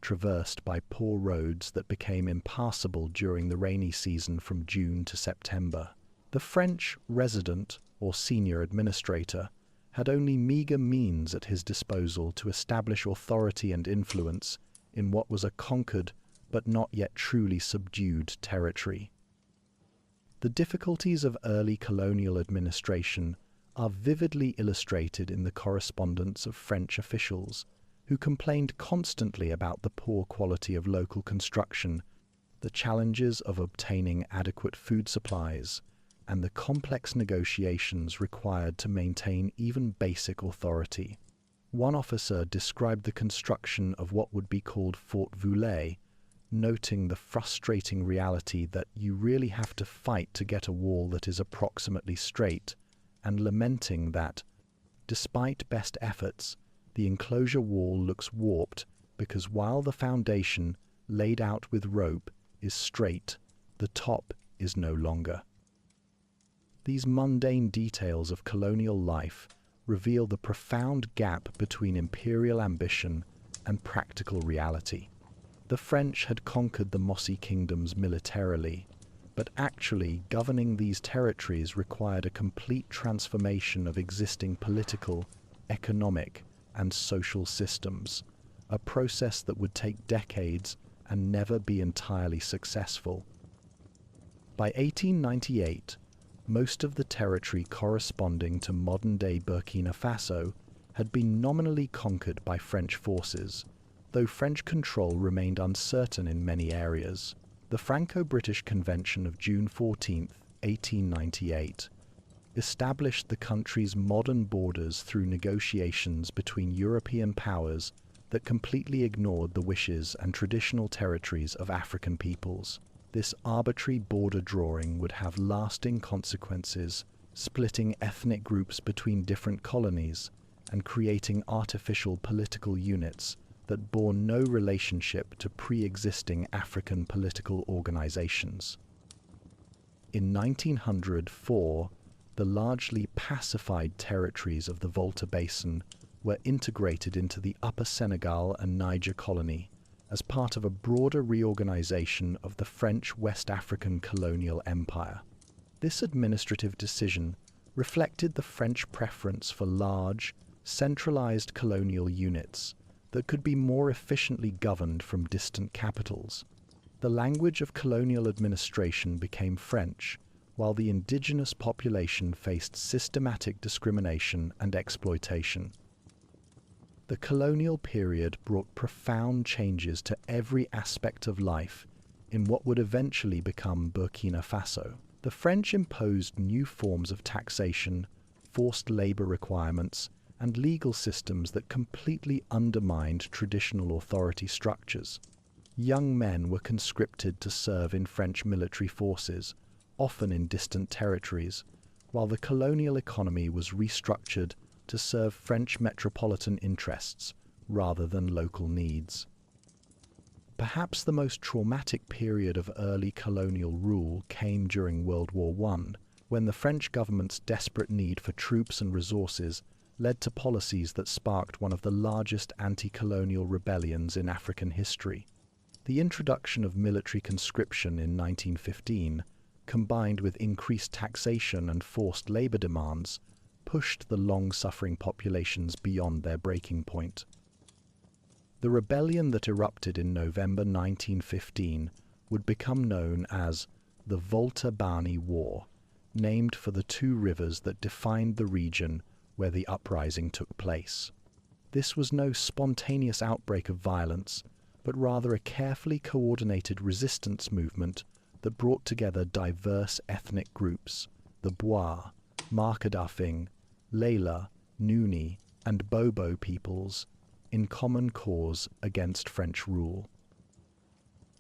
traversed by poor roads that became impassable during the rainy season from June to September. The French resident, or senior administrator, had only meager means at his disposal to establish authority and influence in what was a conquered but not yet truly subdued territory. The difficulties of early colonial administration are vividly illustrated in the correspondence of French officials, who complained constantly about the poor quality of local construction, the challenges of obtaining adequate food supplies, and the complex negotiations required to maintain even basic authority. One officer described the construction of what would be called Fort Voulay, noting the frustrating reality that you really have to fight to get a wall that is approximately straight, and lamenting that, despite best efforts, the enclosure wall looks warped because while the foundation, laid out with rope, is straight, the top is no longer. These mundane details of colonial life reveal the profound gap between imperial ambition and practical reality. The French had conquered the Mossi kingdoms militarily, but actually governing these territories required a complete transformation of existing political, economic, and social systems, a process that would take decades and never be entirely successful. By 1898, most of the territory corresponding to modern-day Burkina Faso had been nominally conquered by French forces, though French control remained uncertain in many areas. The Franco-British Convention of June 14, 1898, established the country's modern borders through negotiations between European powers that completely ignored the wishes and traditional territories of African peoples. This arbitrary border drawing would have lasting consequences, splitting ethnic groups between different colonies and creating artificial political units that bore no relationship to pre-existing African political organizations. In 1904, the largely pacified territories of the Volta Basin were integrated into the Upper Senegal and Niger colony as part of a broader reorganization of the French West African colonial empire. This administrative decision reflected the French preference for large, centralized colonial units that could be more efficiently governed from distant capitals. The language of colonial administration became French, while the indigenous population faced systematic discrimination and exploitation. The colonial period brought profound changes to every aspect of life in what would eventually become Burkina Faso. The French imposed new forms of taxation, forced labor requirements, and legal systems that completely undermined traditional authority structures. Young men were conscripted to serve in French military forces, often in distant territories, while the colonial economy was restructured to serve French metropolitan interests rather than local needs. Perhaps the most traumatic period of early colonial rule came during World War I, when the French government's desperate need for troops and resources led to policies that sparked one of the largest anti-colonial rebellions in African history. The introduction of military conscription in 1915, combined with increased taxation and forced labor demands, pushed the long-suffering populations beyond their breaking point. The rebellion that erupted in November 1915 would become known as the Volta Bani War, named for the two rivers that defined the region where the uprising took place. This was no spontaneous outbreak of violence, but rather a carefully coordinated resistance movement that brought together diverse ethnic groups, the Boer, Markadafing, Lela, Nuni, and Bobo peoples, in common cause against French rule.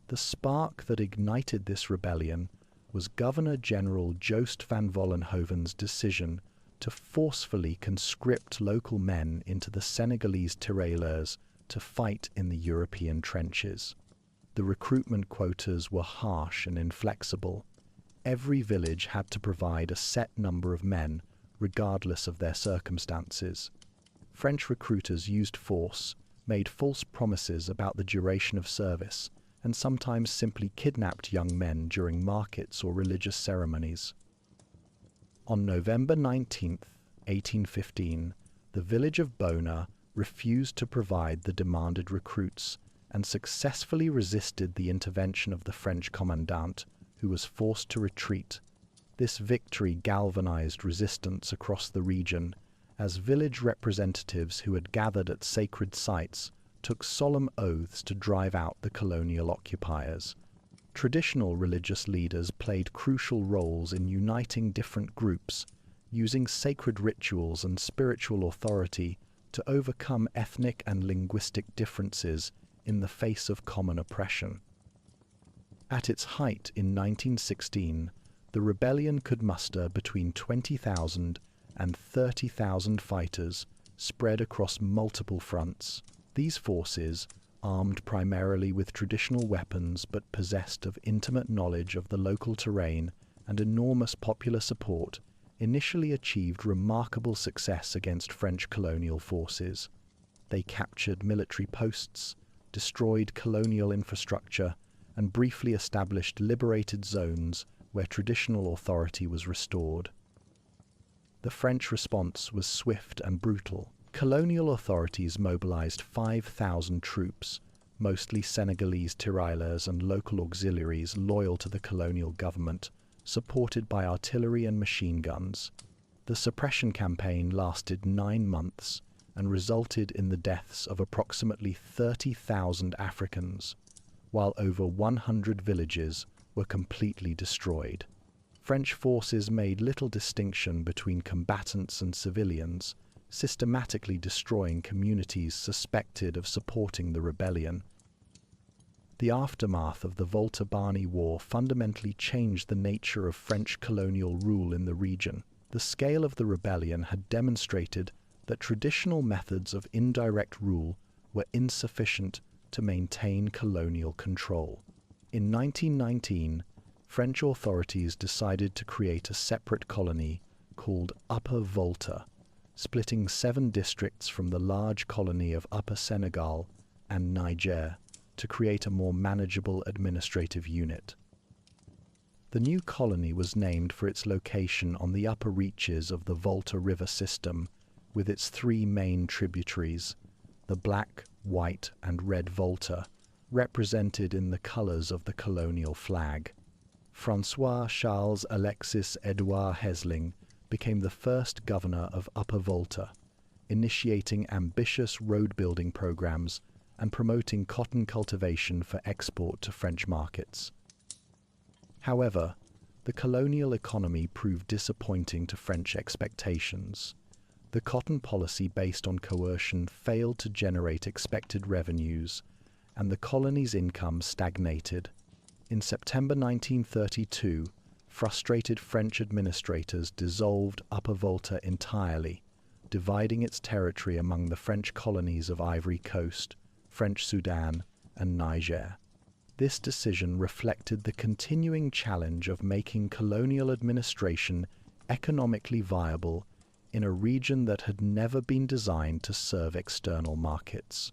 The spark that ignited this rebellion was Governor-General Joost van Vollenhoven's decision to forcefully conscript local men into the Senegalese tirailleurs to fight in the European trenches. The recruitment quotas were harsh and inflexible. Every village had to provide a set number of men, regardless of their circumstances. French recruiters used force, made false promises about the duration of service, and sometimes simply kidnapped young men during markets or religious ceremonies. On November 19, 1815, the village of Bona refused to provide the demanded recruits and successfully resisted the intervention of the French commandant, who was forced to retreat. This victory galvanized resistance across the region, as village representatives who had gathered at sacred sites took solemn oaths to drive out the colonial occupiers. Traditional religious leaders played crucial roles in uniting different groups, using sacred rituals and spiritual authority to overcome ethnic and linguistic differences in the face of common oppression. At its height in 1916, the rebellion could muster between 20,000 and 30,000 fighters spread across multiple fronts. These forces, armed primarily with traditional weapons but possessed of intimate knowledge of the local terrain and enormous popular support, initially achieved remarkable success against French colonial forces. They captured military posts, destroyed colonial infrastructure, and briefly established liberated zones where traditional authority was restored. The French response was swift and brutal. Colonial authorities mobilized 5,000 troops, mostly Senegalese tirailleurs and local auxiliaries loyal to the colonial government, supported by artillery and machine guns. The suppression campaign lasted 9 months and resulted in the deaths of approximately 30,000 Africans, while over 100 villages were completely destroyed. French forces made little distinction between combatants and civilians, systematically destroying communities suspected of supporting the rebellion. The aftermath of the Volta Bani War fundamentally changed the nature of French colonial rule in the region. The scale of the rebellion had demonstrated that traditional methods of indirect rule were insufficient to maintain colonial control. In 1919, French authorities decided to create a separate colony called Upper Volta, splitting 7 districts from the large colony of Upper Senegal and Niger to create a more manageable administrative unit. The new colony was named for its location on the upper reaches of the Volta River system, with its 3 main tributaries, the Black, White, and Red Volta, represented in the colors of the colonial flag. François Charles Alexis Edouard Hesling became the first governor of Upper Volta, initiating ambitious road-building programs and promoting cotton cultivation for export to French markets. However, the colonial economy proved disappointing to French expectations. The cotton policy based on coercion failed to generate expected revenues, and the colony's income stagnated. In September 1932, frustrated French administrators dissolved Upper Volta entirely, dividing its territory among the French colonies of Ivory Coast, French Sudan, and Niger. This decision reflected the continuing challenge of making colonial administration economically viable in a region that had never been designed to serve external markets.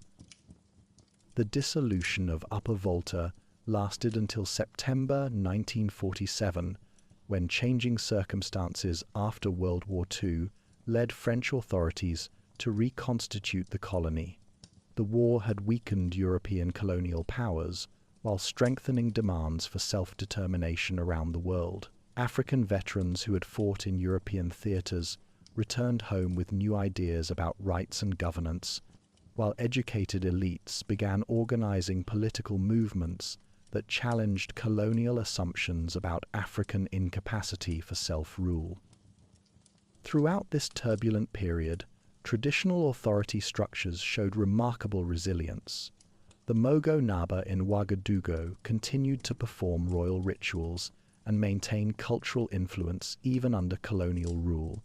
The dissolution of Upper Volta lasted until September 1947, when changing circumstances after World War II led French authorities to reconstitute the colony. The war had weakened European colonial powers, while strengthening demands for self-determination around the world. African veterans who had fought in European theaters returned home with new ideas about rights and governance, while educated elites began organizing political movements that challenged colonial assumptions about African incapacity for self-rule. Throughout this turbulent period, traditional authority structures showed remarkable resilience. The Mogo Naba in Ouagadougou continued to perform royal rituals and maintain cultural influence even under colonial rule,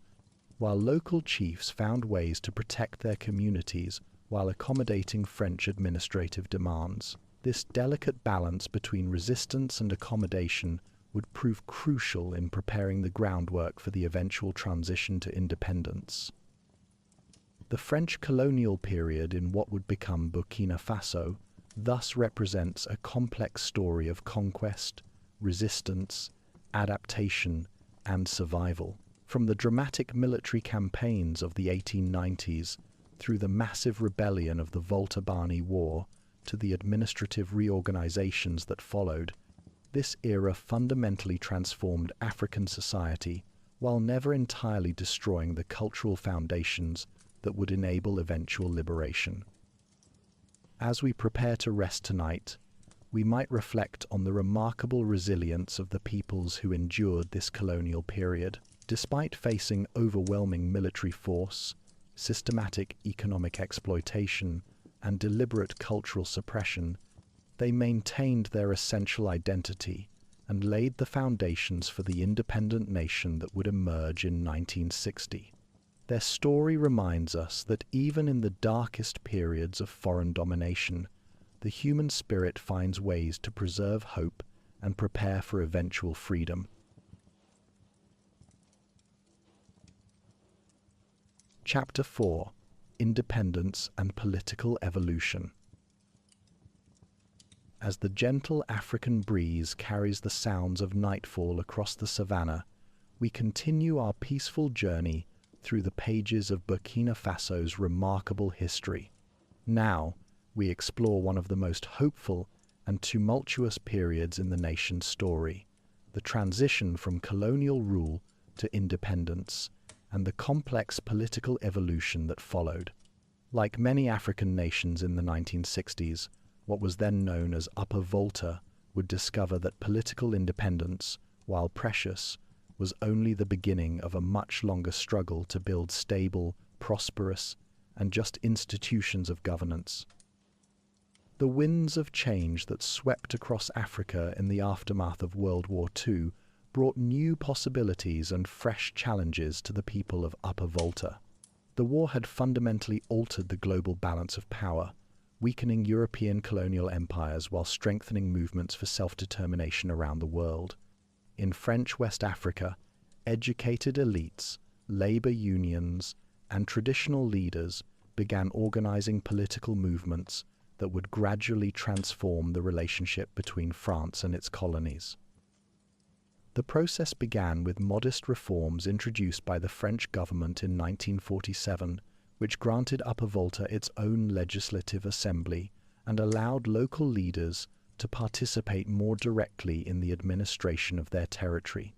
while local chiefs found ways to protect their communities while accommodating French administrative demands. This delicate balance between resistance and accommodation would prove crucial in preparing the groundwork for the eventual transition to independence. The French colonial period in what would become Burkina Faso thus represents a complex story of conquest, resistance, adaptation, and survival. From the dramatic military campaigns of the 1890s through the massive rebellion of the Volta-Bani War to the administrative reorganizations that followed, this era fundamentally transformed African society while never entirely destroying the cultural foundations that would enable eventual liberation. As we prepare to rest tonight, we might reflect on the remarkable resilience of the peoples who endured this colonial period. Despite facing overwhelming military force, systematic economic exploitation, and deliberate cultural suppression, they maintained their essential identity and laid the foundations for the independent nation that would emerge in 1960. Their story reminds us that even in the darkest periods of foreign domination, the human spirit finds ways to preserve hope and prepare for eventual freedom. Chapter 4: Independence and Political Evolution. As the gentle African breeze carries the sounds of nightfall across the savannah, we continue our peaceful journey through the pages of Burkina Faso's remarkable history. Now, we explore one of the most hopeful and tumultuous periods in the nation's story, the transition from colonial rule to independence, and the complex political evolution that followed. Like many African nations in the 1960s, what was then known as Upper Volta would discover that political independence, while precious, was only the beginning of a much longer struggle to build stable, prosperous, and just institutions of governance. The winds of change that swept across Africa in the aftermath of World War II brought new possibilities and fresh challenges to the people of Upper Volta. The war had fundamentally altered the global balance of power, weakening European colonial empires while strengthening movements for self-determination around the world. In French West Africa, educated elites, labor unions, and traditional leaders began organizing political movements that would gradually transform the relationship between France and its colonies. The process began with modest reforms introduced by the French government in 1947, which granted Upper Volta its own legislative assembly and allowed local leaders to participate more directly in the administration of their territory.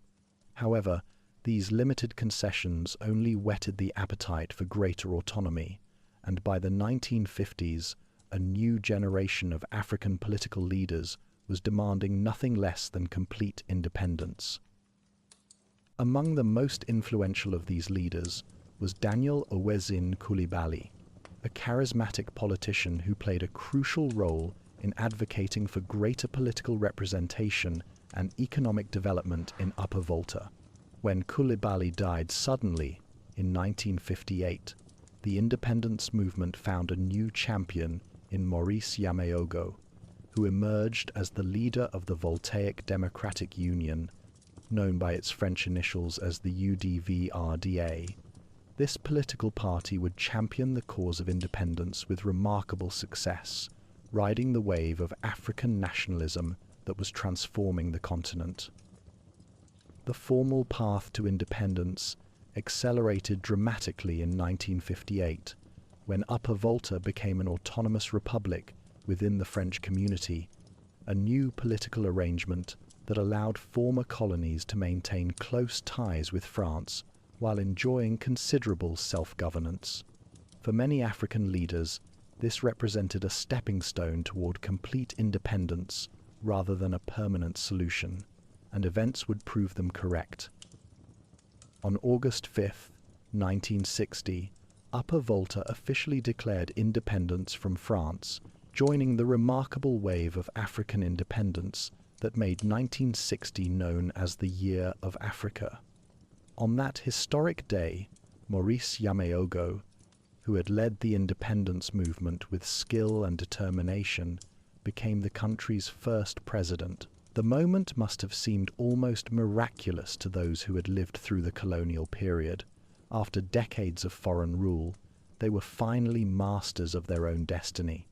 However, these limited concessions only whetted the appetite for greater autonomy, and by the 1950s, a new generation of African political leaders was demanding nothing less than complete independence. Among the most influential of these leaders was Daniel Owezin Coulibaly, a charismatic politician who played a crucial role in advocating for greater political representation and economic development in Upper Volta. When Coulibaly died suddenly in 1958, the independence movement found a new champion in Maurice Yameogo, who emerged as the leader of the Voltaic Democratic Union, known by its French initials as the UDVRDA. This political party would champion the cause of independence with remarkable success, riding the wave of African nationalism that was transforming the continent. The formal path to independence accelerated dramatically in 1958, when Upper Volta became an autonomous republic within the French community, a new political arrangement that allowed former colonies to maintain close ties with France while enjoying considerable self-governance. For many African leaders, this represented a stepping stone toward complete independence rather than a permanent solution, and events would prove them correct. On August 5, 1960, Upper Volta officially declared independence from France, joining the remarkable wave of African independence that made 1960 known as the Year of Africa. On that historic day, Maurice Yameogo, who had led the independence movement with skill and determination, became the country's first president. The moment must have seemed almost miraculous to those who had lived through the colonial period. After decades of foreign rule, they were finally masters of their own destiny.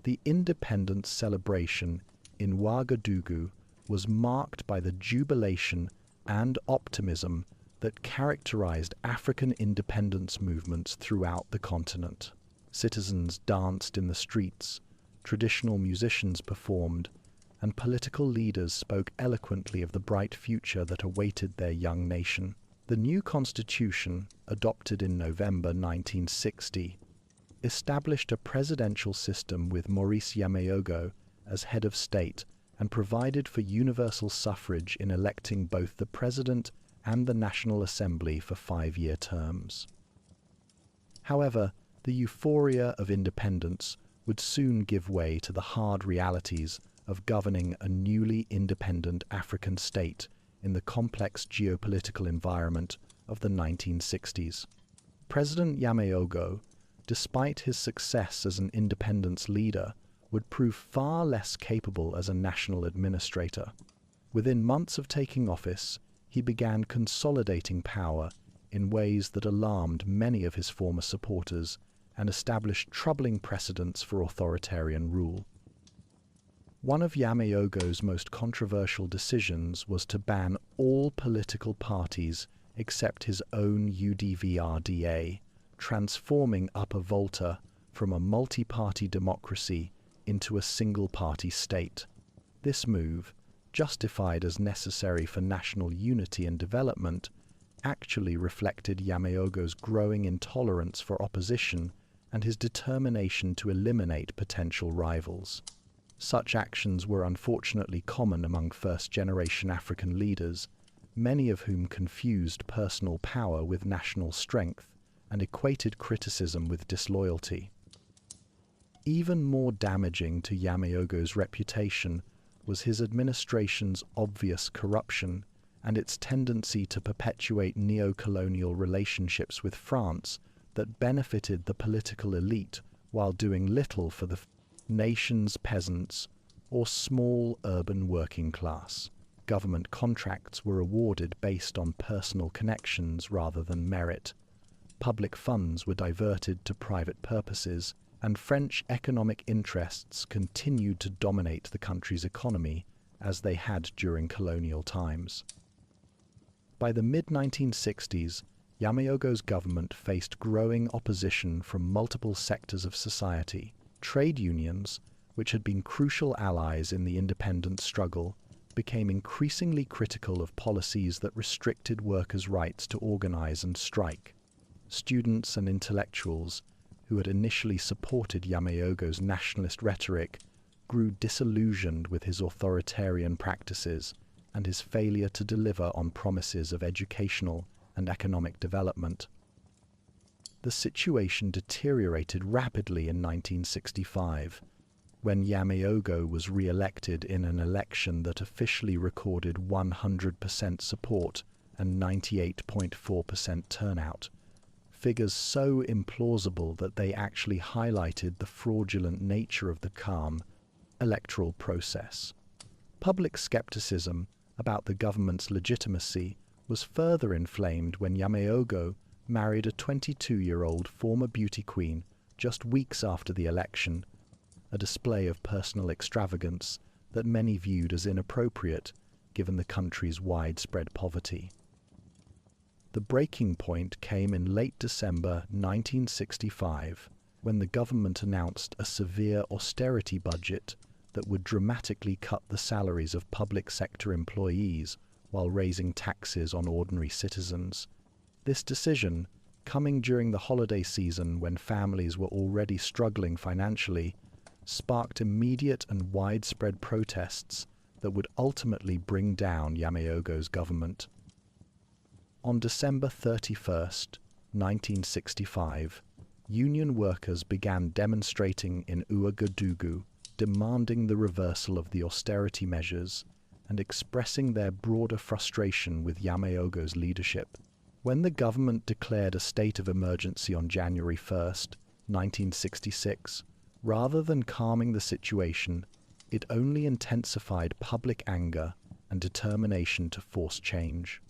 The independence celebration in Ouagadougou was marked by the jubilation and optimism that characterized African independence movements throughout the continent. Citizens danced in the streets, traditional musicians performed, and political leaders spoke eloquently of the bright future that awaited their young nation. The new constitution, adopted in November 1960, established a presidential system with Maurice Yameogo as head of state and provided for universal suffrage in electing both the president and the National Assembly for 5-year terms. However, the euphoria of independence would soon give way to the hard realities of governing a newly independent African state in the complex geopolitical environment of the 1960s. President Yameogo, despite his success as an independence leader, would prove far less capable as a national administrator. Within months of taking office, he began consolidating power in ways that alarmed many of his former supporters and established troubling precedents for authoritarian rule. One of Yameogo's most controversial decisions was to ban all political parties except his own UDVRDA, transforming Upper Volta from a multi-party democracy into a single-party state. This move, justified as necessary for national unity and development, actually reflected Yameogo's growing intolerance for opposition and his determination to eliminate potential rivals. Such actions were unfortunately common among first-generation African leaders, many of whom confused personal power with national strength and equated criticism with disloyalty. Even more damaging to Yameogo's reputation was his administration's obvious corruption and its tendency to perpetuate neo-colonial relationships with France that benefited the political elite while doing little for the nation's peasants or small urban working class. Government contracts were awarded based on personal connections rather than merit. Public funds were diverted to private purposes, and French economic interests continued to dominate the country's economy as they had during colonial times. By the mid-1960s, Yameogo's government faced growing opposition from multiple sectors of society. Trade unions, which had been crucial allies in the independence struggle, became increasingly critical of policies that restricted workers' rights to organize and strike. Students and intellectuals, who had initially supported Yameogo's nationalist rhetoric, grew disillusioned with his authoritarian practices and his failure to deliver on promises of educational and economic development. The situation deteriorated rapidly in 1965, when Yameogo was re-elected in an election that officially recorded 100% support and 98.4% turnout. Figures so implausible that they actually highlighted the fraudulent nature of the calm electoral process. Public skepticism about the government's legitimacy was further inflamed when Yameogo married a 22-year-old former beauty queen just weeks after the election, a display of personal extravagance that many viewed as inappropriate given the country's widespread poverty. The breaking point came in late December 1965, when the government announced a severe austerity budget that would dramatically cut the salaries of public sector employees while raising taxes on ordinary citizens. This decision, coming during the holiday season when families were already struggling financially, sparked immediate and widespread protests that would ultimately bring down Yameogo's government. On December 31st, 1965, union workers began demonstrating in Ouagadougou, demanding the reversal of the austerity measures and expressing their broader frustration with Yameogo's leadership. When the government declared a state of emergency on January 1st, 1966, rather than calming the situation, it only intensified public anger and determination to force change.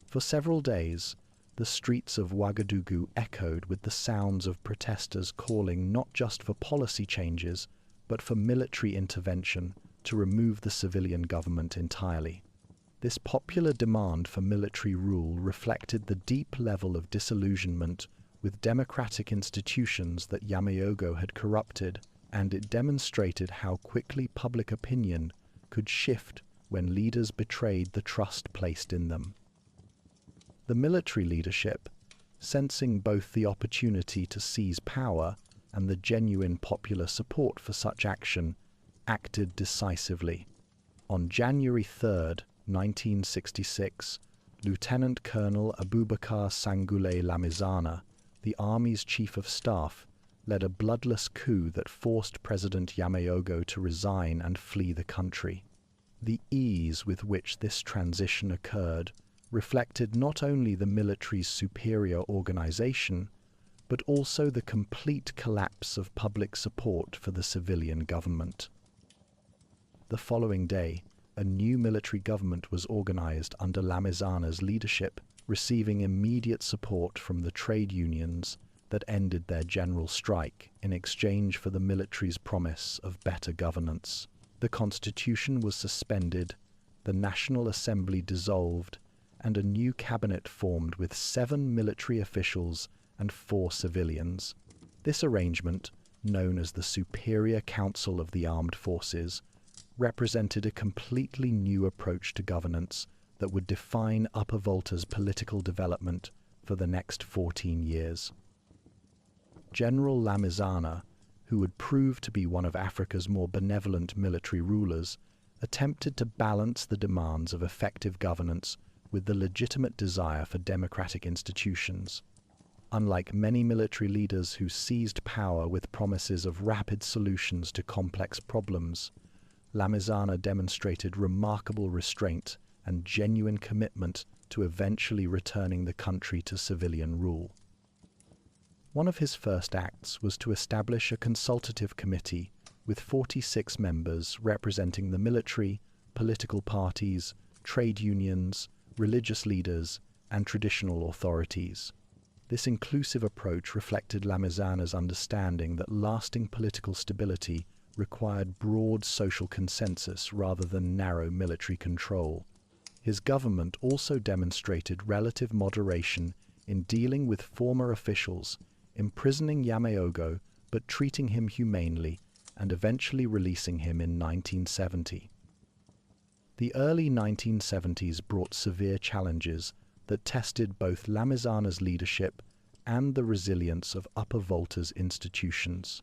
For several days, the streets of Ouagadougou echoed with the sounds of protesters calling not just for policy changes, but for military intervention to remove the civilian government entirely. This popular demand for military rule reflected the deep level of disillusionment with democratic institutions that Yameogo had corrupted, and it demonstrated how quickly public opinion could shift when leaders betrayed the trust placed in them. The military leadership, sensing both the opportunity to seize power and the genuine popular support for such action, acted decisively. On January 3rd, 1966, Lieutenant Colonel Abubakar Sangoulé Lamizana, the army's chief of staff, led a bloodless coup that forced President Yameogo to resign and flee the country. The ease with which this transition occurred reflected not only the military's superior organization, but also the complete collapse of public support for the civilian government. The following day, a new military government was organized under Lamizana's leadership, receiving immediate support from the trade unions that ended their general strike in exchange for the military's promise of better governance. The constitution was suspended, the National Assembly dissolved, and a new cabinet formed with 7 military officials and 4 civilians. This arrangement, known as the Superior Council of the Armed Forces, represented a completely new approach to governance that would define Upper Volta's political development for the next 14 years. General Lamizana, who would prove to be one of Africa's more benevolent military rulers, attempted to balance the demands of effective governance with the legitimate desire for democratic institutions. Unlike many military leaders who seized power with promises of rapid solutions to complex problems, Lamizana demonstrated remarkable restraint and genuine commitment to eventually returning the country to civilian rule. One of his first acts was to establish a consultative committee with 46 members representing the military, political parties, trade unions, religious leaders, and traditional authorities. This inclusive approach reflected Lamizana's understanding that lasting political stability required broad social consensus rather than narrow military control. His government also demonstrated relative moderation in dealing with former officials, imprisoning Yameogo but treating him humanely and eventually releasing him in 1970. The early 1970s brought severe challenges that tested both Lamizana's leadership and the resilience of Upper Volta's institutions.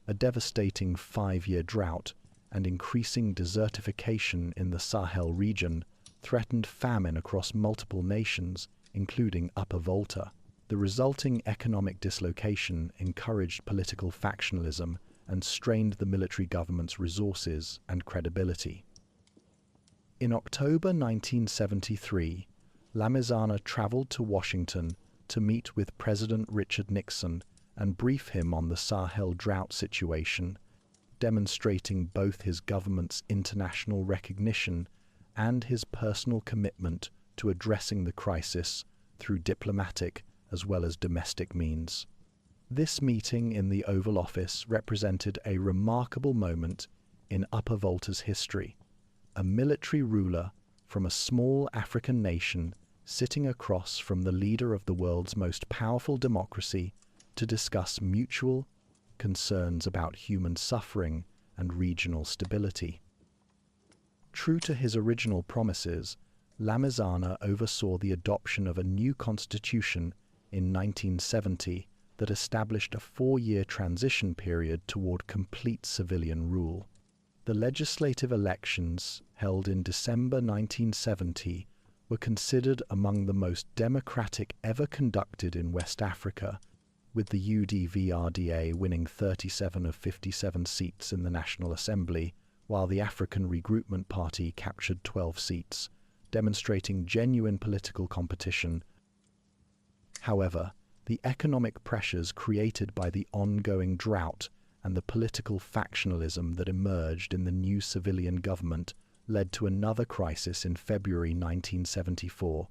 A devastating 5-year drought and increasing desertification in the Sahel region threatened famine across multiple nations, including Upper Volta. The resulting economic dislocation encouraged political factionalism and strained the military government's resources and credibility. In October 1973, Lamizana traveled to Washington to meet with President Richard Nixon and brief him on the Sahel drought situation, demonstrating both his government's international recognition and his personal commitment to addressing the crisis through diplomatic as well as domestic means. This meeting in the Oval Office represented a remarkable moment in Upper Volta's history. A military ruler from a small African nation sitting across from the leader of the world's most powerful democracy to discuss mutual concerns about human suffering and regional stability. True to his original promises, Lamizana oversaw the adoption of a new constitution in 1970 that established a 4-year transition period toward complete civilian rule. The legislative elections held in December 1970 were considered among the most democratic ever conducted in West Africa, with the UDVRDA winning 37 of 57 seats in the National Assembly, while the African Regroupement Party captured 12 seats, demonstrating genuine political competition. However, the economic pressures created by the ongoing drought and the political factionalism that emerged in the new civilian government led to another crisis in February 1974,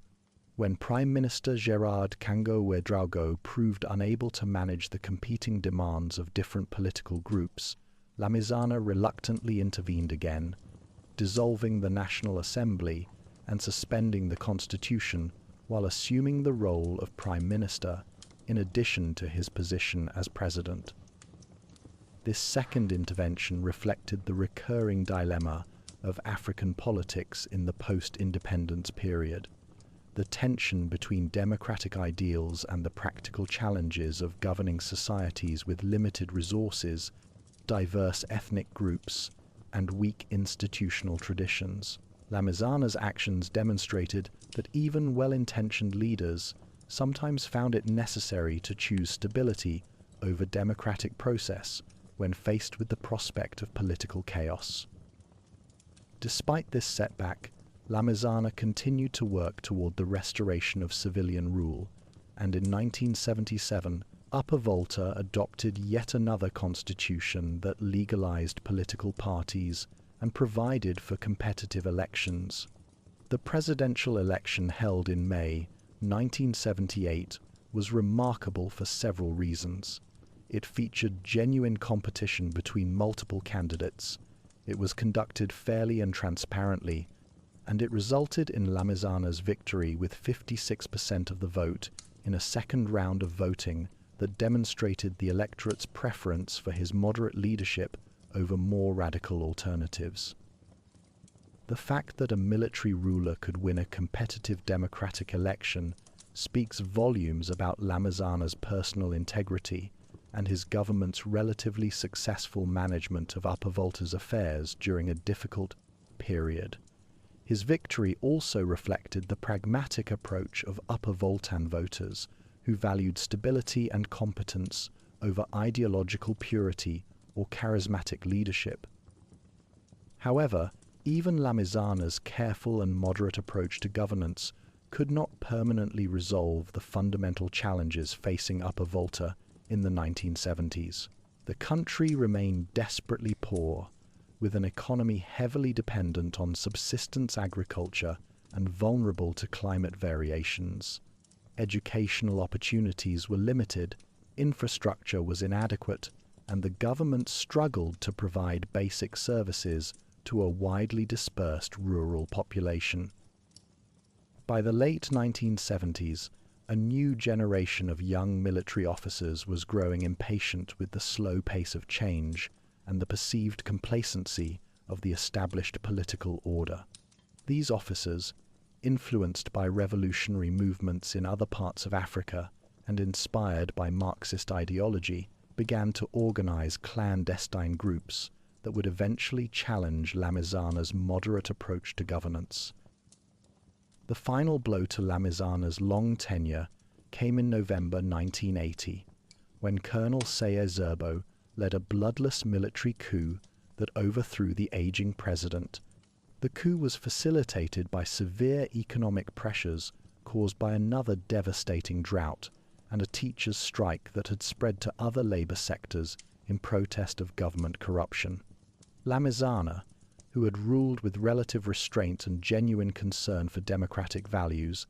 when Prime Minister Gerard Ouagadougou proved unable to manage the competing demands of different political groups. Lamizana reluctantly intervened again, dissolving the National Assembly and suspending the constitution while assuming the role of Prime Minister in addition to his position as President. This second intervention reflected the recurring dilemma of African politics in the post-independence period, the tension between democratic ideals and the practical challenges of governing societies with limited resources, diverse ethnic groups, and weak institutional traditions. Lamizana's actions demonstrated that even well-intentioned leaders sometimes found it necessary to choose stability over democratic process when faced with the prospect of political chaos. Despite this setback, Lamizana continued to work toward the restoration of civilian rule, and in 1977, Upper Volta adopted yet another constitution that legalized political parties and provided for competitive elections. The presidential election held in May 1978 was remarkable for several reasons. It featured genuine competition between multiple candidates. It was conducted fairly and transparently, and it resulted in Lamizana's victory with 56% of the vote in a second round of voting that demonstrated the electorate's preference for his moderate leadership over more radical alternatives. The fact that a military ruler could win a competitive democratic election speaks volumes about Lamizana's personal integrity and his government's relatively successful management of Upper Volta's affairs during a difficult period. His victory also reflected the pragmatic approach of Upper Voltan voters, who valued stability and competence over ideological purity or charismatic leadership. However, even Lamizana's careful and moderate approach to governance could not permanently resolve the fundamental challenges facing Upper Volta in the 1970s. The country remained desperately poor, with an economy heavily dependent on subsistence agriculture and vulnerable to climate variations. Educational opportunities were limited, infrastructure was inadequate, and the government struggled to provide basic services to a widely dispersed rural population. By the late 1970s, a new generation of young military officers was growing impatient with the slow pace of change and the perceived complacency of the established political order. These officers, influenced by revolutionary movements in other parts of Africa and inspired by Marxist ideology, began to organize clandestine groups that would eventually challenge Lamizana's moderate approach to governance. The final blow to Lamizana's long tenure came in November 1980, when Colonel Seye Zerbo led a bloodless military coup that overthrew the aging president. The coup was facilitated by severe economic pressures caused by another devastating drought and a teachers' strike that had spread to other labor sectors in protest of government corruption. Lamizana, who had ruled with relative restraint and genuine concern for democratic values,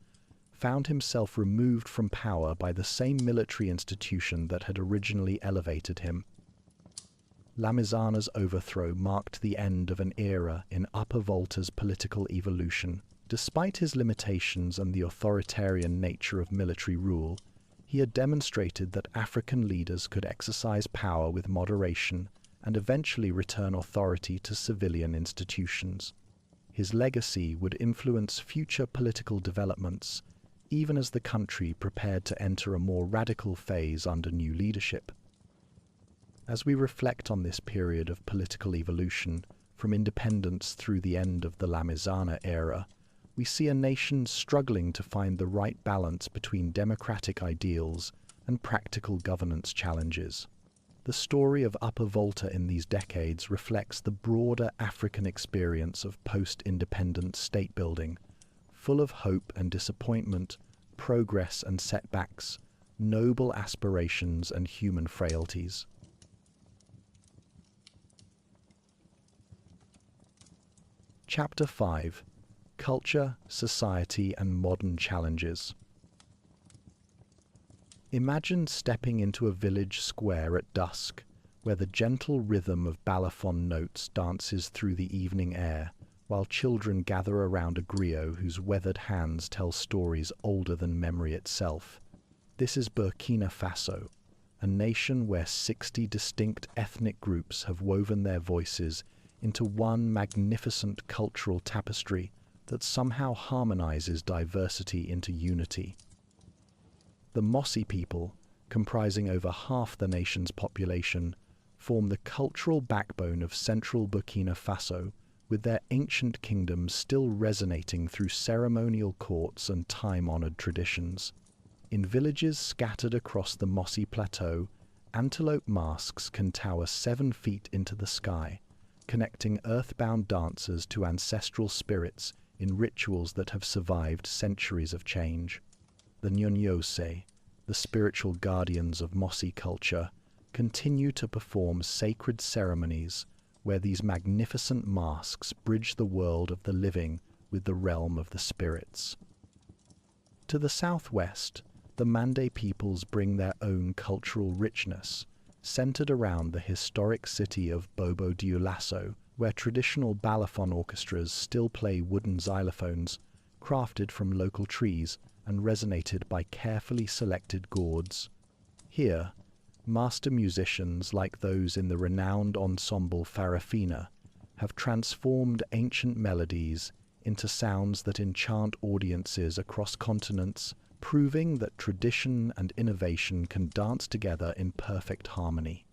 found himself removed from power by the same military institution that had originally elevated him. Lamizana's overthrow marked the end of an era in Upper Volta's political evolution. Despite his limitations and the authoritarian nature of military rule, he had demonstrated that African leaders could exercise power with moderation and eventually return authority to civilian institutions. His legacy would influence future political developments, even as the country prepared to enter a more radical phase under new leadership. As we reflect on this period of political evolution, from independence through the end of the Lamizana era, we see a nation struggling to find the right balance between democratic ideals and practical governance challenges. The story of Upper Volta in these decades reflects the broader African experience of post-independent state building, full of hope and disappointment, progress and setbacks, noble aspirations and human frailties. Chapter 5: Culture, Society and Modern Challenges. Imagine stepping into a village square at dusk, where the gentle rhythm of balafon notes dances through the evening air, while children gather around a griot whose weathered hands tell stories older than memory itself. This is Burkina Faso, a nation where 60 distinct ethnic groups have woven their voices into one magnificent cultural tapestry that somehow harmonizes diversity into unity. The Mossi people, comprising over half the nation's population, form the cultural backbone of central Burkina Faso, with their ancient kingdoms still resonating through ceremonial courts and time-honored traditions. In villages scattered across the Mossi Plateau, antelope masks can tower 7 feet into the sky, connecting earthbound dancers to ancestral spirits in rituals that have survived centuries of change. The Nyonyose, the spiritual guardians of Mossi culture, continue to perform sacred ceremonies where these magnificent masks bridge the world of the living with the realm of the spirits. To the southwest, the Mande peoples bring their own cultural richness, centered around the historic city of Bobo Dioulasso, where traditional balafon orchestras still play wooden xylophones crafted from local trees and resonated by carefully selected gourds. Here, master musicians like those in the renowned ensemble Farafina have transformed ancient melodies into sounds that enchant audiences across continents, proving that tradition and innovation can dance together in perfect harmony.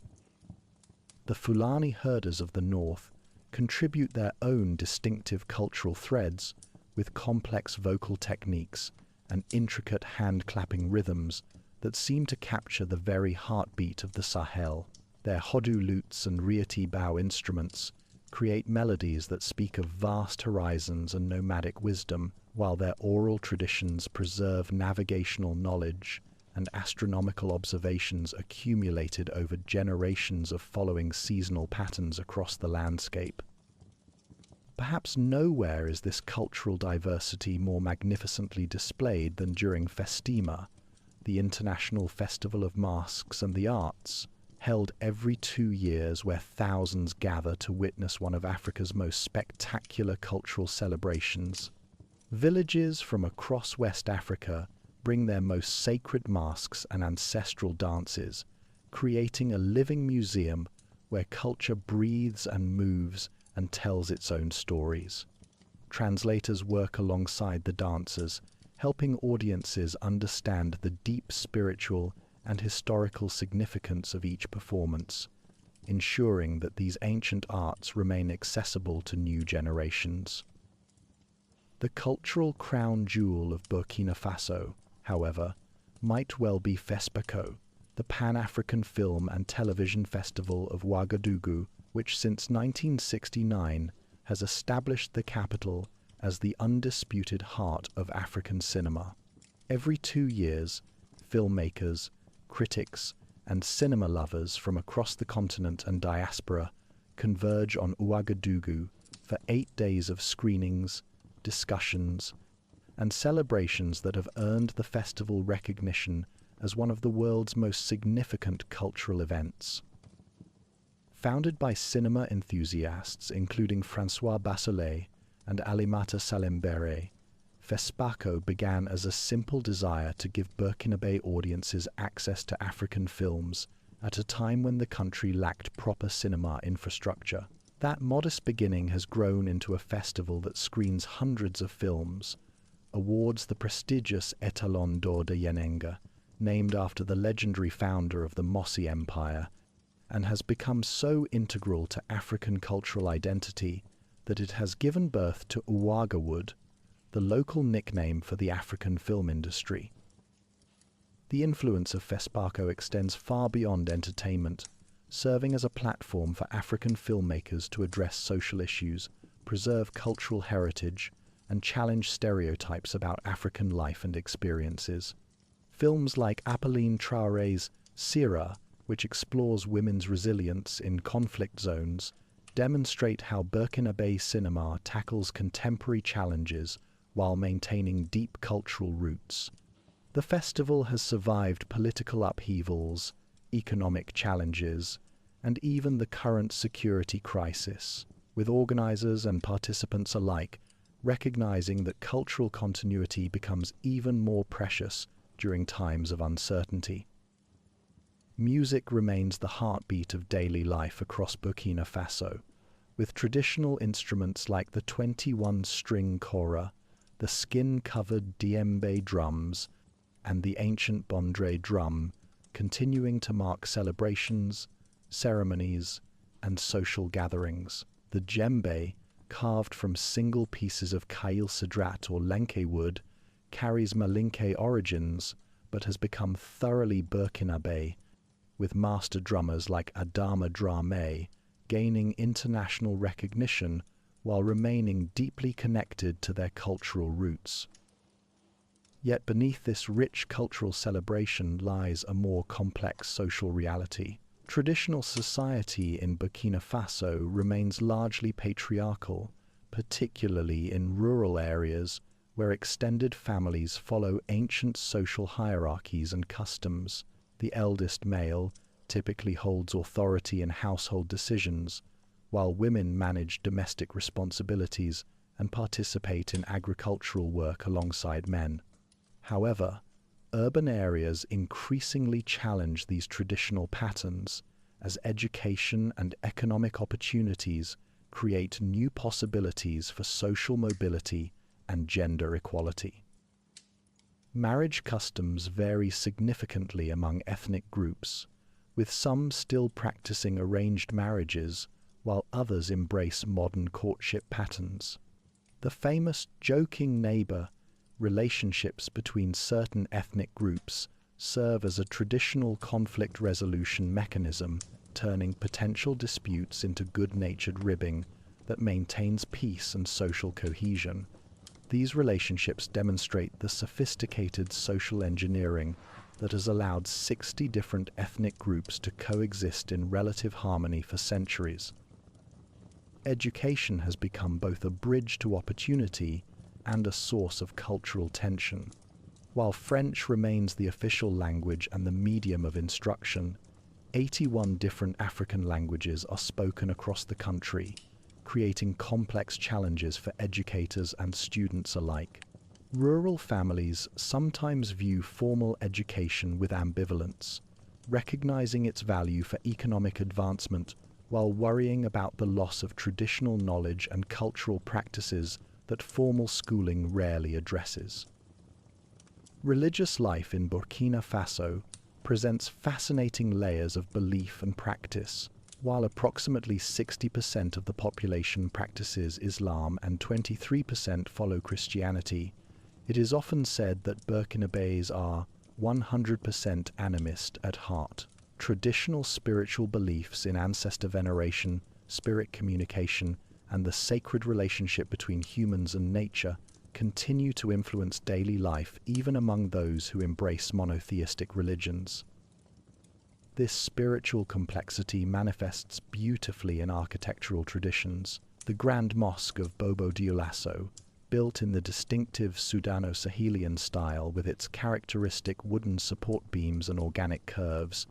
The Fulani herders of the north contribute their own distinctive cultural threads with complex vocal techniques and intricate hand-clapping rhythms that seem to capture the very heartbeat of the Sahel. Their hodu lutes and rieti bow instruments create melodies that speak of vast horizons and nomadic wisdom, while their oral traditions preserve navigational knowledge and astronomical observations accumulated over generations of following seasonal patterns across the landscape. Perhaps nowhere is this cultural diversity more magnificently displayed than during Festima, the International Festival of Masks and the Arts, held every 2 years, where thousands gather to witness one of Africa's most spectacular cultural celebrations. Villages from across West Africa bring their most sacred masks and ancestral dances, creating a living museum where culture breathes and moves and tells its own stories. Translators work alongside the dancers, helping audiences understand the deep spiritual and historical significance of each performance, ensuring that these ancient arts remain accessible to new generations. The cultural crown jewel of Burkina Faso, however, might well be FESPACO, the Pan-African Film and Television Festival of Ouagadougou, which since 1969 has established the capital as the undisputed heart of African cinema. Every 2 years, filmmakers, critics, and cinema lovers from across the continent and diaspora converge on Ouagadougou for 8 days of screenings, discussions, and celebrations that have earned the festival recognition as one of the world's most significant cultural events. Founded by cinema enthusiasts including François Basselet and Alimata Salembere, FESPACO began as a simple desire to give Burkinabe audiences access to African films at a time when the country lacked proper cinema infrastructure. That modest beginning has grown into a festival that screens hundreds of films, awards the prestigious Étalon d'Or de Yenenga, named after the legendary founder of the Mossi Empire, and has become so integral to African cultural identity that it has given birth to Ouagadougou, the local nickname for the African film industry. The influence of FESPACO extends far beyond entertainment, serving as a platform for African filmmakers to address social issues, preserve cultural heritage, and challenge stereotypes about African life and experiences. Films like Apolline Traoré's Sira, which explores women's resilience in conflict zones, demonstrate how Burkinabe cinema tackles contemporary challenges while maintaining deep cultural roots. The festival has survived political upheavals, economic challenges, and even the current security crisis, with organizers and participants alike recognizing that cultural continuity becomes even more precious during times of uncertainty. Music remains the heartbeat of daily life across Burkina Faso, with traditional instruments like the 21-string kora, the skin-covered djembe drums, and the ancient bondre drum continuing to mark celebrations, ceremonies, and social gatherings. The djembe, carved from single pieces of Kail Sidrat or Lenke wood, carries Malinke origins, but has become thoroughly Burkinabe, with master drummers like Adama Dramé gaining international recognition while remaining deeply connected to their cultural roots. Yet beneath this rich cultural celebration lies a more complex social reality. Traditional society in Burkina Faso remains largely patriarchal, particularly in rural areas where extended families follow ancient social hierarchies and customs. The eldest male typically holds authority in household decisions, while women manage domestic responsibilities and participate in agricultural work alongside men. However, urban areas increasingly challenge these traditional patterns as education and economic opportunities create new possibilities for social mobility and gender equality. Marriage customs vary significantly among ethnic groups, with some still practicing arranged marriages while others embrace modern courtship patterns. The famous joking neighbor relationships between certain ethnic groups serve as a traditional conflict resolution mechanism, turning potential disputes into good-natured ribbing that maintains peace and social cohesion. These relationships demonstrate the sophisticated social engineering that has allowed 60 different ethnic groups to coexist in relative harmony for centuries. Education has become both a bridge to opportunity and a source of cultural tension. While French remains the official language and the medium of instruction, 81 different African languages are spoken across the country, creating complex challenges for educators and students alike. Rural families sometimes view formal education with ambivalence, recognizing its value for economic advancement while worrying about the loss of traditional knowledge and cultural practices that formal schooling rarely addresses. Religious life in Burkina Faso presents fascinating layers of belief and practice. While approximately 60% of the population practices Islam and 23% follow Christianity, it is often said that Burkinabés are 100% animist at heart. Traditional spiritual beliefs in ancestor veneration, spirit communication, and the sacred relationship between humans and nature continue to influence daily life even among those who embrace monotheistic religions. This spiritual complexity manifests beautifully in architectural traditions. The Grand Mosque of Bobo Dioulasso, built in the distinctive Sudano-Sahelian style with its characteristic wooden support beams and organic curves,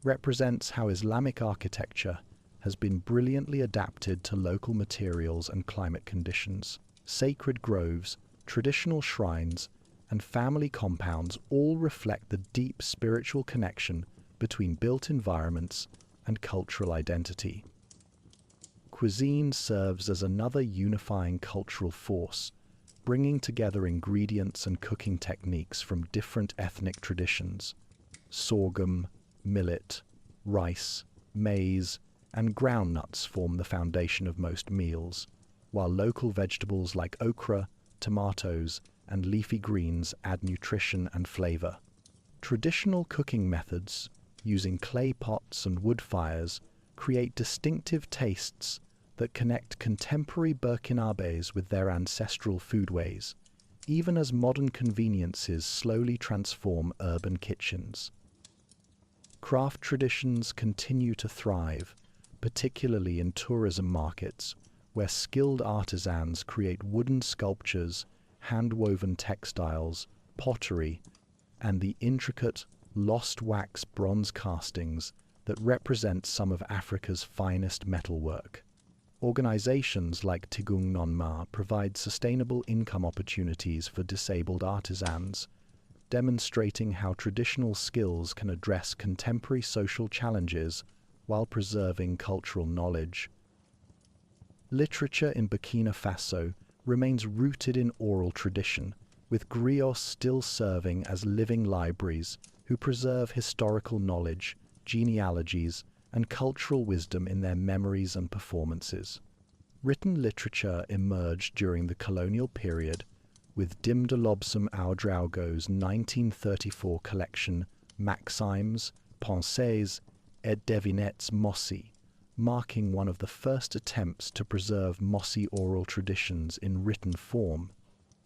represents how Islamic architecture has been brilliantly adapted to local materials and climate conditions. Sacred groves, traditional shrines, and family compounds all reflect the deep spiritual connection between built environments and cultural identity. Cuisine serves as another unifying cultural force, bringing together ingredients and cooking techniques from different ethnic traditions. Sorghum, millet, rice, maize, and groundnuts form the foundation of most meals, while local vegetables like okra, tomatoes, and leafy greens add nutrition and flavor. Traditional cooking methods, using clay pots and wood fires, create distinctive tastes that connect contemporary Burkinabés with their ancestral foodways, even as modern conveniences slowly transform urban kitchens. Craft traditions continue to thrive, particularly in tourism markets, where skilled artisans create wooden sculptures, hand-woven textiles, pottery, and the intricate, lost wax bronze castings that represent some of Africa's finest metalwork. Organizations like Tigung Nonma provide sustainable income opportunities for disabled artisans, demonstrating how traditional skills can address contemporary social challenges while preserving cultural knowledge. Literature in Burkina Faso remains rooted in oral tradition, with griots still serving as living libraries who preserve historical knowledge, genealogies, and cultural wisdom in their memories and performances. Written literature emerged during the colonial period, with Dim de Lobsam Ouagadougou's 1934 collection Maximes, Pensées et Devinettes Mossi, marking one of the first attempts to preserve Mossi oral traditions in written form.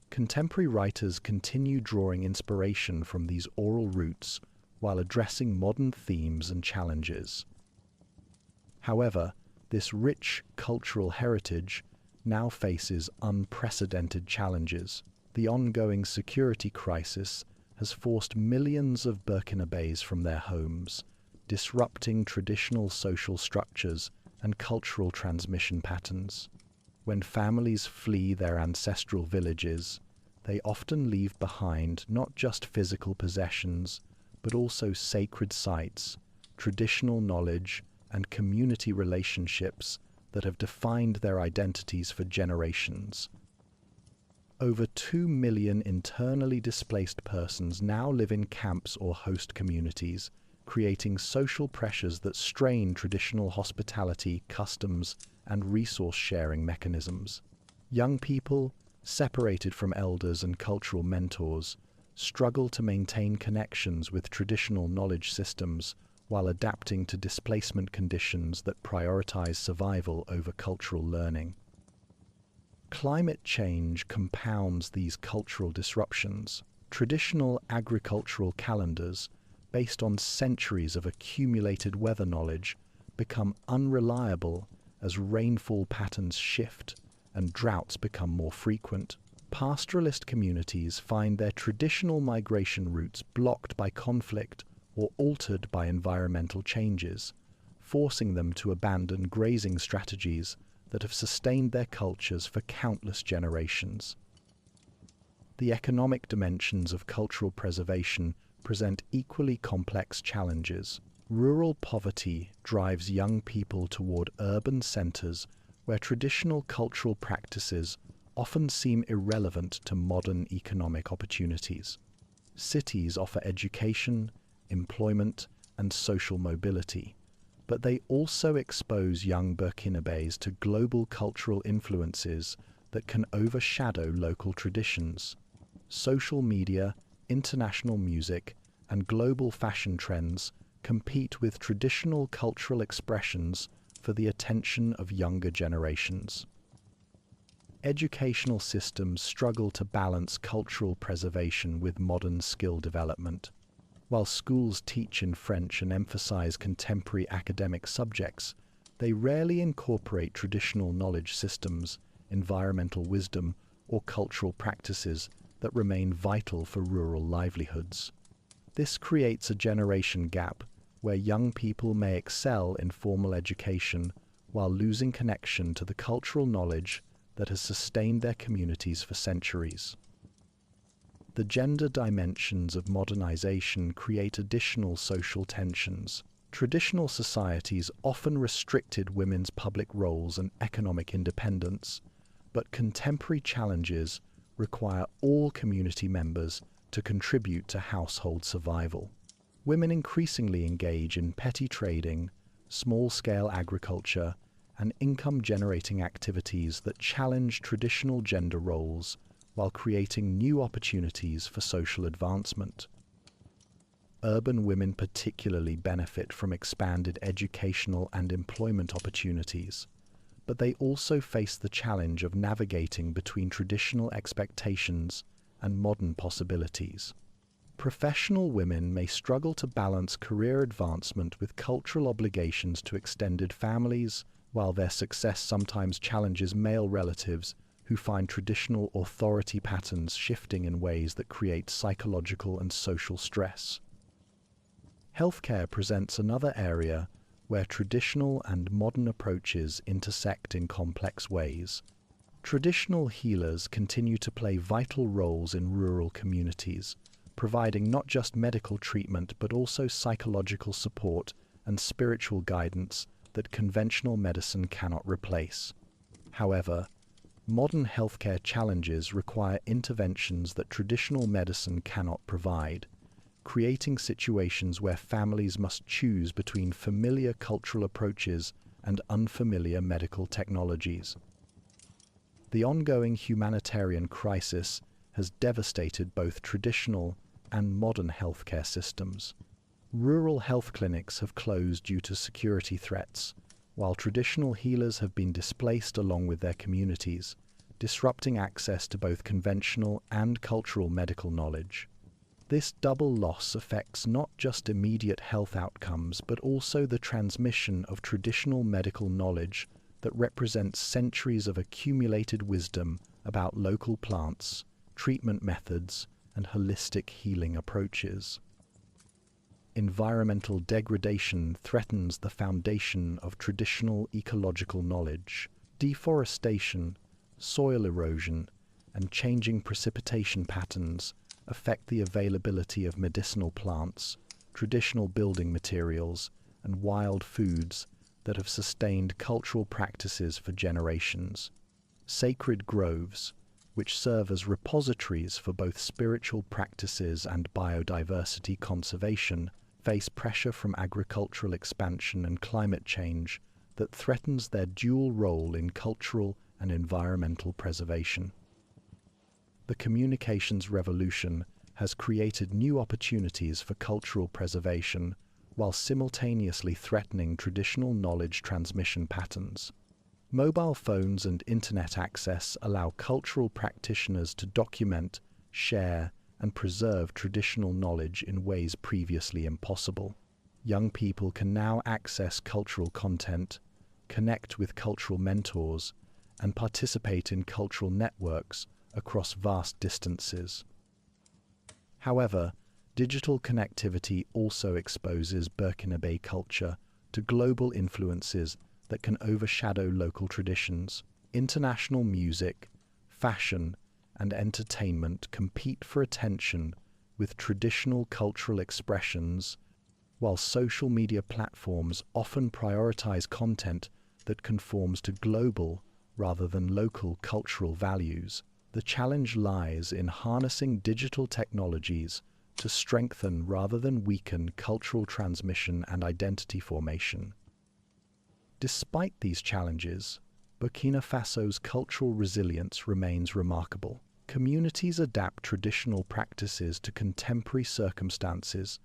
Contemporary writers continue drawing inspiration from these oral roots while addressing modern themes and challenges. However, this rich cultural heritage now faces unprecedented challenges. The ongoing security crisis has forced millions of Burkinabés from their homes, disrupting traditional social structures and cultural transmission patterns. When families flee their ancestral villages, they often leave behind not just physical possessions, but also sacred sites, traditional knowledge, and community relationships that have defined their identities for generations. Over 2 million internally displaced persons now live in camps or host communities, creating social pressures that strain traditional hospitality, customs, and resource-sharing mechanisms. Young people, separated from elders and cultural mentors, struggle to maintain connections with traditional knowledge systems while adapting to displacement conditions that prioritize survival over cultural learning. Climate change compounds these cultural disruptions. Traditional agricultural calendars, based on centuries of accumulated weather knowledge, become unreliable as rainfall patterns shift and droughts become more frequent. Pastoralist communities find their traditional migration routes blocked by conflict or altered by environmental changes, forcing them to abandon grazing strategies that have sustained their cultures for countless generations. The economic dimensions of cultural preservation present equally complex challenges. Rural poverty drives young people toward urban centers where traditional cultural practices often seem irrelevant to modern economic opportunities. Cities offer education, employment, and social mobility, but they also expose young Burkinabés to global cultural influences that can overshadow local traditions. Social media, international music, and global fashion trends compete with traditional cultural expressions for the attention of younger generations. Educational systems struggle to balance cultural preservation with modern skill development. While schools teach in French and emphasize contemporary academic subjects, they rarely incorporate traditional knowledge systems, environmental wisdom, or cultural practices that remain vital for rural livelihoods. This creates a generation gap where young people may excel in formal education while losing connection to the cultural knowledge that has sustained their communities for centuries. The gender dimensions of modernization create additional social tensions. Traditional societies often restricted women's public roles and economic independence, but contemporary challenges require all community members to contribute to household survival. Women increasingly engage in petty trading, small-scale agriculture, and income-generating activities that challenge traditional gender roles while creating new opportunities for social advancement. Urban women particularly benefit from expanded educational and employment opportunities, but they also face the challenge of navigating between traditional expectations and modern possibilities. Professional women may struggle to balance career advancement with cultural obligations to extended families, while their success sometimes challenges male relatives who find traditional authority patterns shifting in ways that create psychological and social stress. Healthcare presents another area where traditional and modern approaches intersect in complex ways. Traditional healers continue to play vital roles in rural communities, providing not just medical treatment but also psychological support and spiritual guidance that conventional medicine cannot replace. However, modern healthcare challenges require interventions that traditional medicine cannot provide, creating situations where families must choose between familiar cultural approaches and unfamiliar medical technologies. The ongoing humanitarian crisis has devastated both traditional and modern healthcare systems. Rural health clinics have closed due to security threats, while traditional healers have been displaced along with their communities, disrupting access to both conventional and cultural medical knowledge. This double loss affects not just immediate health outcomes, but also the transmission of traditional medical knowledge that represents centuries of accumulated wisdom about local plants, treatment methods, and holistic healing approaches. Environmental degradation threatens the foundation of traditional ecological knowledge. Deforestation, soil erosion, and changing precipitation patterns affect the availability of medicinal plants, traditional building materials, and wild foods that have sustained cultural practices for generations. Sacred groves, which serve as repositories for both spiritual practices and biodiversity conservation, face pressure from agricultural expansion and climate change that threatens their dual role in cultural and environmental preservation. The communications revolution has created new opportunities for cultural preservation while simultaneously threatening traditional knowledge transmission patterns. Mobile phones and internet access allow cultural practitioners to document, share, and preserve traditional knowledge in ways previously impossible. Young people can now access cultural content, connect with cultural mentors, and participate in cultural networks across vast distances. However, digital connectivity also exposes Burkinabe culture to global influences that can overshadow local traditions. International music, fashion, and entertainment compete for attention with traditional cultural expressions, while social media platforms often prioritize content that conforms to global rather than local cultural values. The challenge lies in harnessing digital technologies to strengthen rather than weaken cultural transmission and identity formation. Despite these challenges, Burkina Faso's cultural resilience remains remarkable. Communities adapt traditional practices to contemporary circumstances,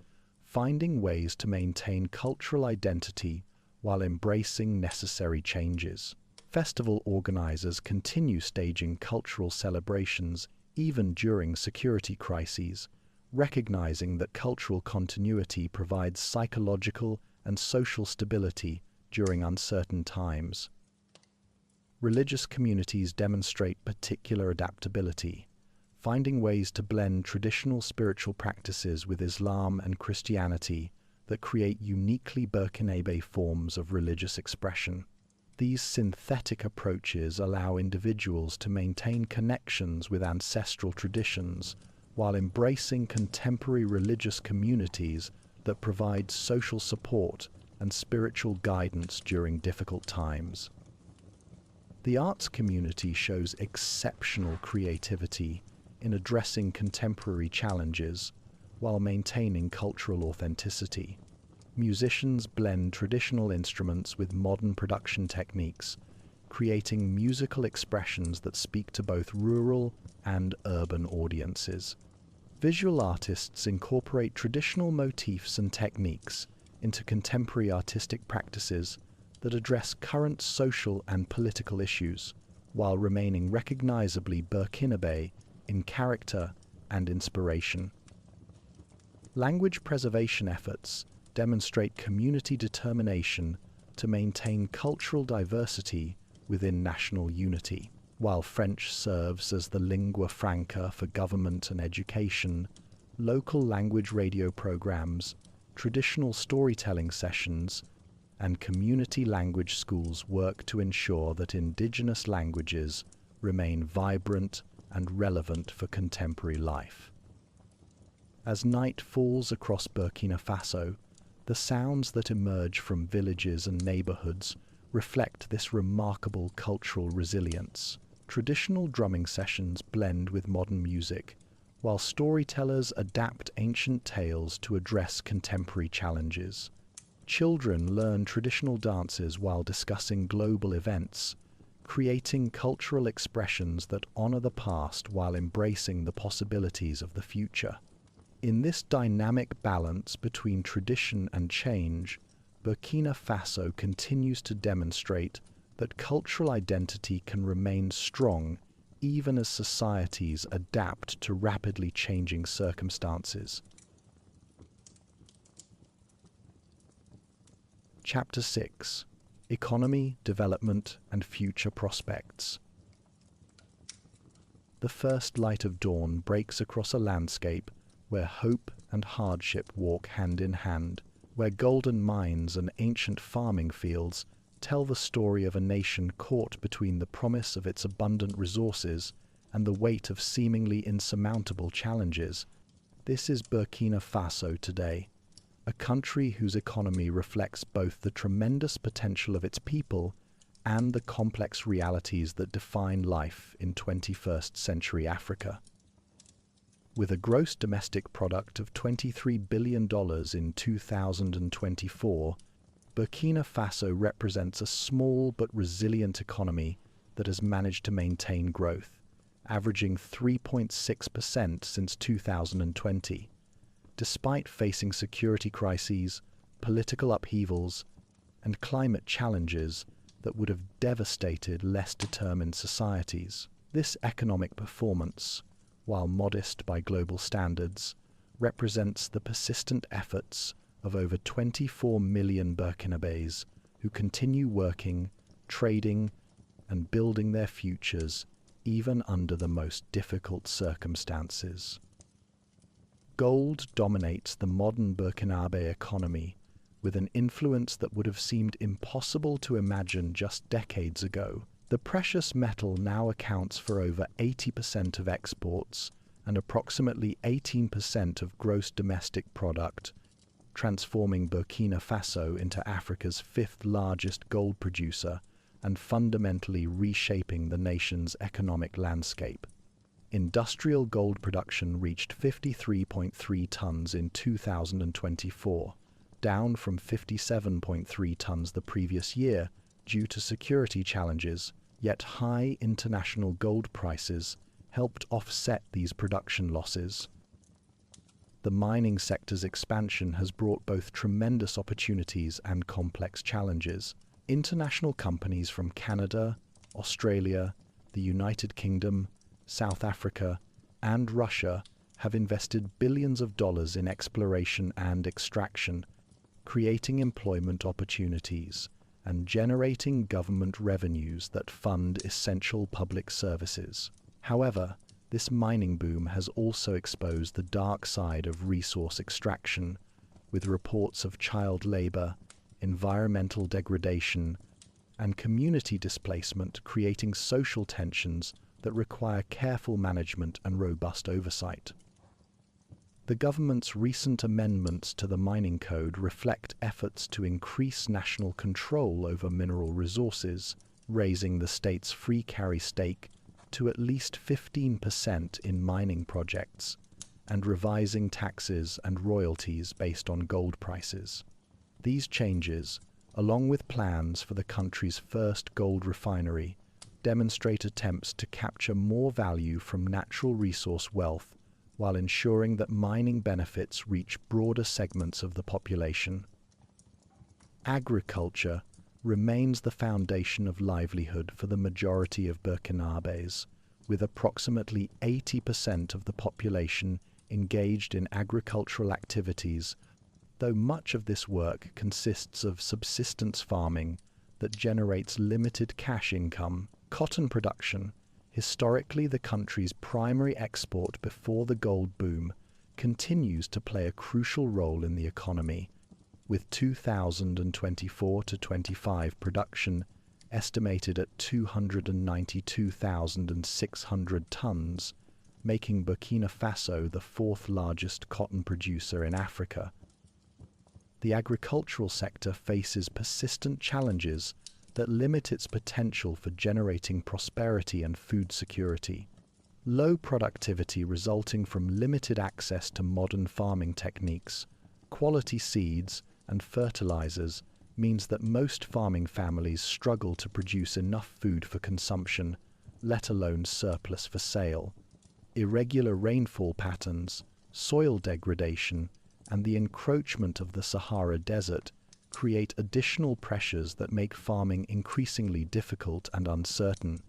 finding ways to maintain cultural identity while embracing necessary changes. Festival organizers continue staging cultural celebrations even during security crises, recognizing that cultural continuity provides psychological and social stability during uncertain times. Religious communities demonstrate particular adaptability, finding ways to blend traditional spiritual practices with Islam and Christianity that create uniquely Burkinabe forms of religious expression. These synthetic approaches allow individuals to maintain connections with ancestral traditions while embracing contemporary religious communities that provide social support and spiritual guidance during difficult times. The arts community shows exceptional creativity in addressing contemporary challenges while maintaining cultural authenticity. Musicians blend traditional instruments with modern production techniques, creating musical expressions that speak to both rural and urban audiences. Visual artists incorporate traditional motifs and techniques into contemporary artistic practices that address current social and political issues, while remaining recognizably Burkinabe in character and inspiration. Language preservation efforts demonstrate community determination to maintain cultural diversity within national unity. While French serves as the lingua franca for government and education, local language radio programs, traditional storytelling sessions, and community language schools work to ensure that indigenous languages remain vibrant and relevant for contemporary life. As night falls across Burkina Faso, the sounds that emerge from villages and neighborhoods reflect this remarkable cultural resilience. Traditional drumming sessions blend with modern music, while storytellers adapt ancient tales to address contemporary challenges. Children learn traditional dances while discussing global events, creating cultural expressions that honor the past while embracing the possibilities of the future. In this dynamic balance between tradition and change, Burkina Faso continues to demonstrate that cultural identity can remain strong even as societies adapt to rapidly changing circumstances. Chapter 6: Economy, Development, and Future Prospects. The first light of dawn breaks across a landscape where hope and hardship walk hand in hand, where golden mines and ancient farming fields tell the story of a nation caught between the promise of its abundant resources and the weight of seemingly insurmountable challenges. This is Burkina Faso today, a country whose economy reflects both the tremendous potential of its people and the complex realities that define life in 21st century Africa. With a gross domestic product of $23 billion in 2024, Burkina Faso represents a small but resilient economy that has managed to maintain growth, averaging 3.6% since 2020. Despite facing security crises, political upheavals, and climate challenges that would have devastated less determined societies. This economic performance, while modest by global standards, represents the persistent efforts of over 24 million Burkinabés who continue working, trading, and building their futures even under the most difficult circumstances. Gold dominates the modern Burkinabe economy with an influence that would have seemed impossible to imagine just decades ago. The precious metal now accounts for over 80% of exports and approximately 18% of gross domestic product, transforming Burkina Faso into Africa's fifth largest gold producer and fundamentally reshaping the nation's economic landscape. Industrial gold production reached 53.3 tons in 2024, down from 57.3 tons the previous year due to security challenges, yet high international gold prices helped offset these production losses. The mining sector's expansion has brought both tremendous opportunities and complex challenges. International companies from Canada, Australia, the United Kingdom, South Africa, and Russia have invested billions of dollars in exploration and extraction, creating employment opportunities and generating government revenues that fund essential public services. However, this mining boom has also exposed the dark side of resource extraction, with reports of child labor, environmental degradation, and community displacement creating social tensions that require careful management and robust oversight. The government's recent amendments to the mining code reflect efforts to increase national control over mineral resources, raising the state's free carry stake to at least 15% in mining projects, and revising taxes and royalties based on gold prices. These changes, along with plans for the country's first gold refinery, demonstrate attempts to capture more value from natural resource wealth while ensuring that mining benefits reach broader segments of the population. Agriculture remains the foundation of livelihood for the majority of Burkinabés, with approximately 80% of the population engaged in agricultural activities, though much of this work consists of subsistence farming that generates limited cash income. Cotton production, historically the country's primary export before the gold boom, continues to play a crucial role in the economy, with 2024-25 production estimated at 292,600 tons, making Burkina Faso the fourth largest cotton producer in Africa. The agricultural sector faces persistent challenges that limit its potential for generating prosperity and food security. Low productivity resulting from limited access to modern farming techniques, quality seeds, and fertilizers means that most farming families struggle to produce enough food for consumption, let alone surplus for sale. Irregular rainfall patterns, soil degradation, and the encroachment of the Sahara Desert create additional pressures that make farming increasingly difficult and uncertain.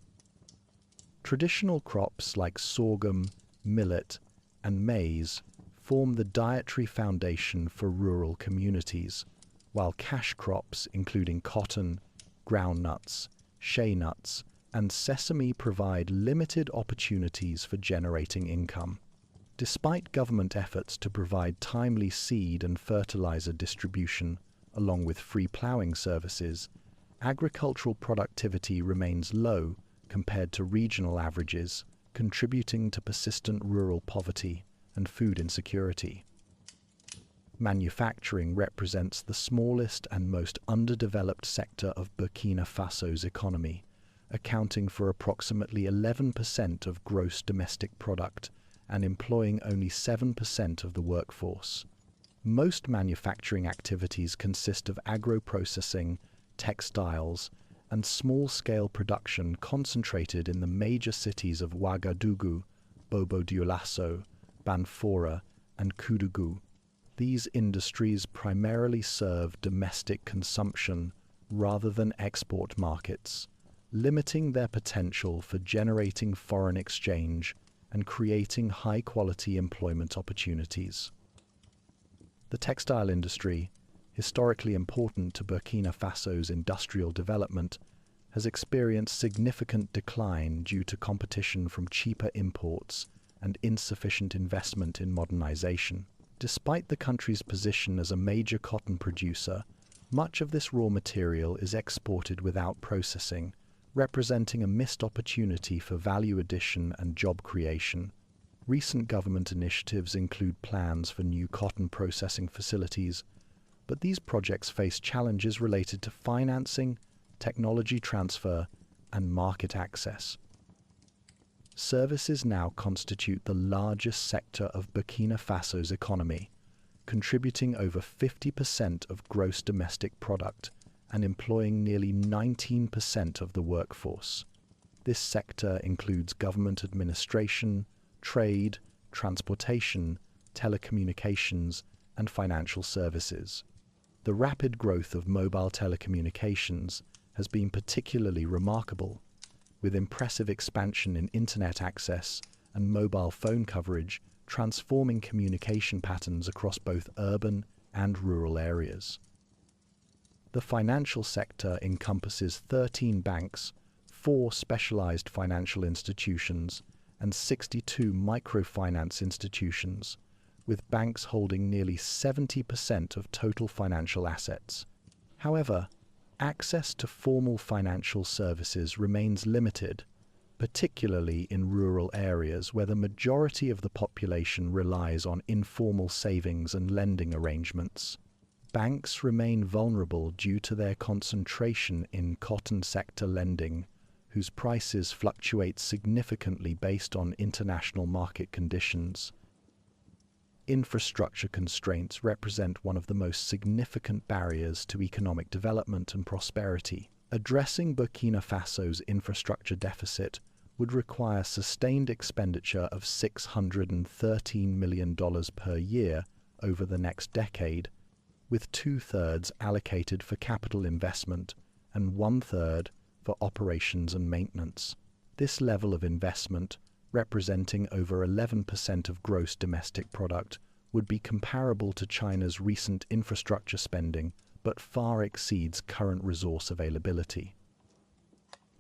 Traditional crops like sorghum, millet, and maize form the dietary foundation for rural communities, while cash crops including cotton, groundnuts, shea nuts, and sesame provide limited opportunities for generating income. Despite government efforts to provide timely seed and fertilizer distribution, along with free ploughing services, agricultural productivity remains low compared to regional averages, contributing to persistent rural poverty and food insecurity. Manufacturing represents the smallest and most underdeveloped sector of Burkina Faso's economy, accounting for approximately 11% of gross domestic product and employing only 7% of the workforce. Most manufacturing activities consist of agro-processing, textiles, and small-scale production concentrated in the major cities of Ouagadougou, Bobo-Dioulasso, Banfora, and Ouagadougou. These industries primarily serve domestic consumption rather than export markets, limiting their potential for generating foreign exchange and creating high-quality employment opportunities. The textile industry, historically important to Burkina Faso's industrial development, has experienced significant decline due to competition from cheaper imports and insufficient investment in modernization. Despite the country's position as a major cotton producer, much of this raw material is exported without processing, representing a missed opportunity for value addition and job creation. Recent government initiatives include plans for new cotton processing facilities, but these projects face challenges related to financing, technology transfer, and market access. Services now constitute the largest sector of Burkina Faso's economy, contributing over 50% of gross domestic product and employing nearly 19% of the workforce. This sector includes government administration, trade, transportation, telecommunications, and financial services. The rapid growth of mobile telecommunications has been particularly remarkable, with impressive expansion in internet access and mobile phone coverage transforming communication patterns across both urban and rural areas. The financial sector encompasses 13 banks, 4 specialized financial institutions, and 62 microfinance institutions, with banks holding nearly 70% of total financial assets. However, access to formal financial services remains limited, particularly in rural areas where the majority of the population relies on informal savings and lending arrangements. Banks remain vulnerable due to their concentration in cotton sector lending, whose prices fluctuate significantly based on international market conditions. Infrastructure constraints represent one of the most significant barriers to economic development and prosperity. Addressing Burkina Faso's infrastructure deficit would require sustained expenditure of $613 million per year over the next decade, with 2/3 allocated for capital investment and 1/3 for operations and maintenance. This level of investment, representing over 11% of gross domestic product, would be comparable to China's recent infrastructure spending, but far exceeds current resource availability.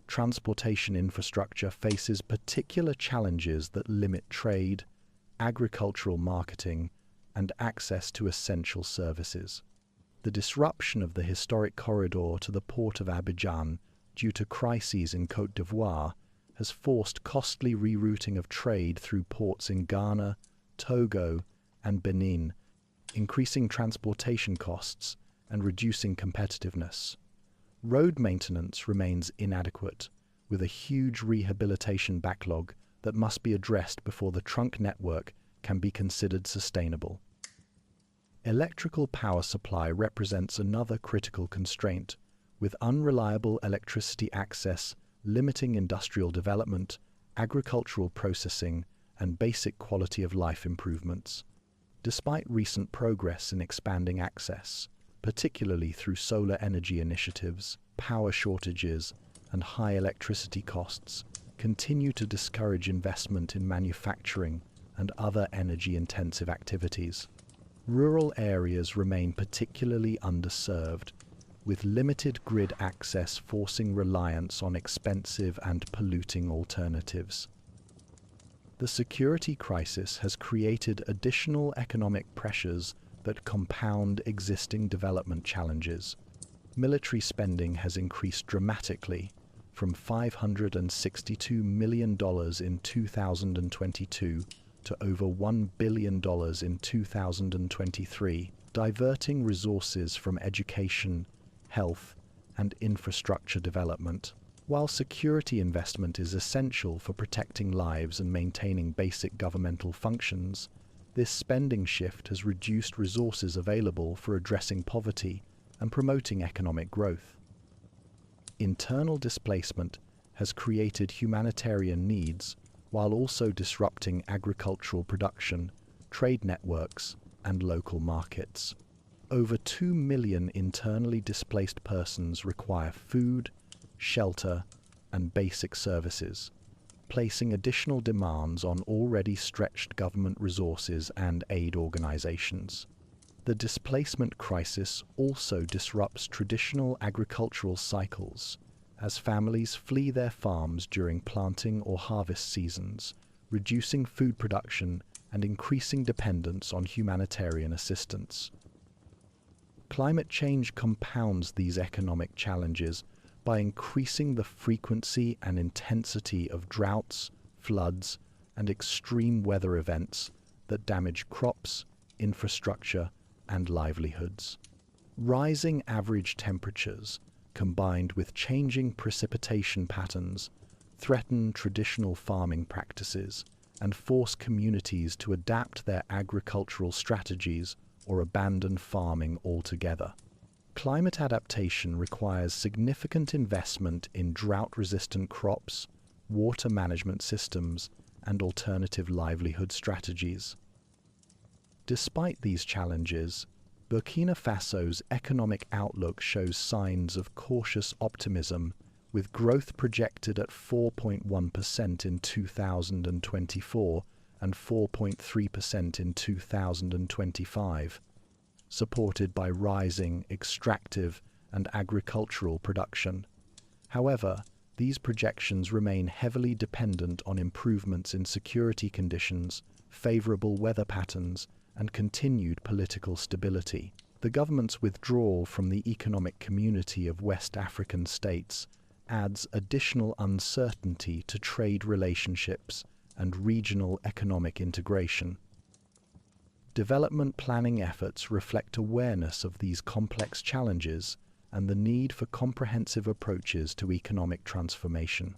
Transportation infrastructure faces particular challenges that limit trade, agricultural marketing, and access to essential services. The disruption of the historic corridor to the port of Abidjan due to crises in Côte d'Ivoire has forced costly rerouting of trade through ports in Ghana, Togo, and Benin, increasing transportation costs and reducing competitiveness. Road maintenance remains inadequate, with a huge rehabilitation backlog that must be addressed before the trunk network can be considered sustainable. Electrical power supply represents another critical constraint, with unreliable electricity access limiting industrial development, agricultural processing, and basic quality of life improvements. Despite recent progress in expanding access, particularly through solar energy initiatives, power shortages, and high electricity costs continue to discourage investment in manufacturing and other energy-intensive activities. Rural areas remain particularly underserved, with limited grid access forcing reliance on expensive and polluting alternatives. The security crisis has created additional economic pressures that compound existing development challenges. Military spending has increased dramatically, from $562 million in 2022 to over $1 billion in 2023, diverting resources from education, health, and infrastructure development. While security investment is essential for protecting lives and maintaining basic governmental functions, this spending shift has reduced resources available for addressing poverty and promoting economic growth. Internal displacement has created humanitarian needs while also disrupting agricultural production, trade networks, and local markets. Over 2 million internally displaced persons require food, shelter, and basic services, placing additional demands on already stretched government resources and aid organizations. The displacement crisis also disrupts traditional agricultural cycles, as families flee their farms during planting or harvest seasons, reducing food production and increasing dependence on humanitarian assistance. Climate change compounds these economic challenges by increasing the frequency and intensity of droughts, floods, and extreme weather events that damage crops, infrastructure, and livelihoods. Rising average temperatures, combined with changing precipitation patterns, threaten traditional farming practices and force communities to adapt their agricultural strategies or abandon farming altogether. Climate adaptation requires significant investment in drought-resistant crops, water management systems, and alternative livelihood strategies. Despite these challenges, Burkina Faso's economic outlook shows signs of cautious optimism, with growth projected at 4.1% in 2024 and 4.3% in 2025, supported by rising extractive and agricultural production. However, these projections remain heavily dependent on improvements in security conditions, favorable weather patterns, and continued political stability. The government's withdrawal from the economic community of West African states adds additional uncertainty to trade relationships and regional economic integration. Development planning efforts reflect awareness of these complex challenges and the need for comprehensive approaches to economic transformation.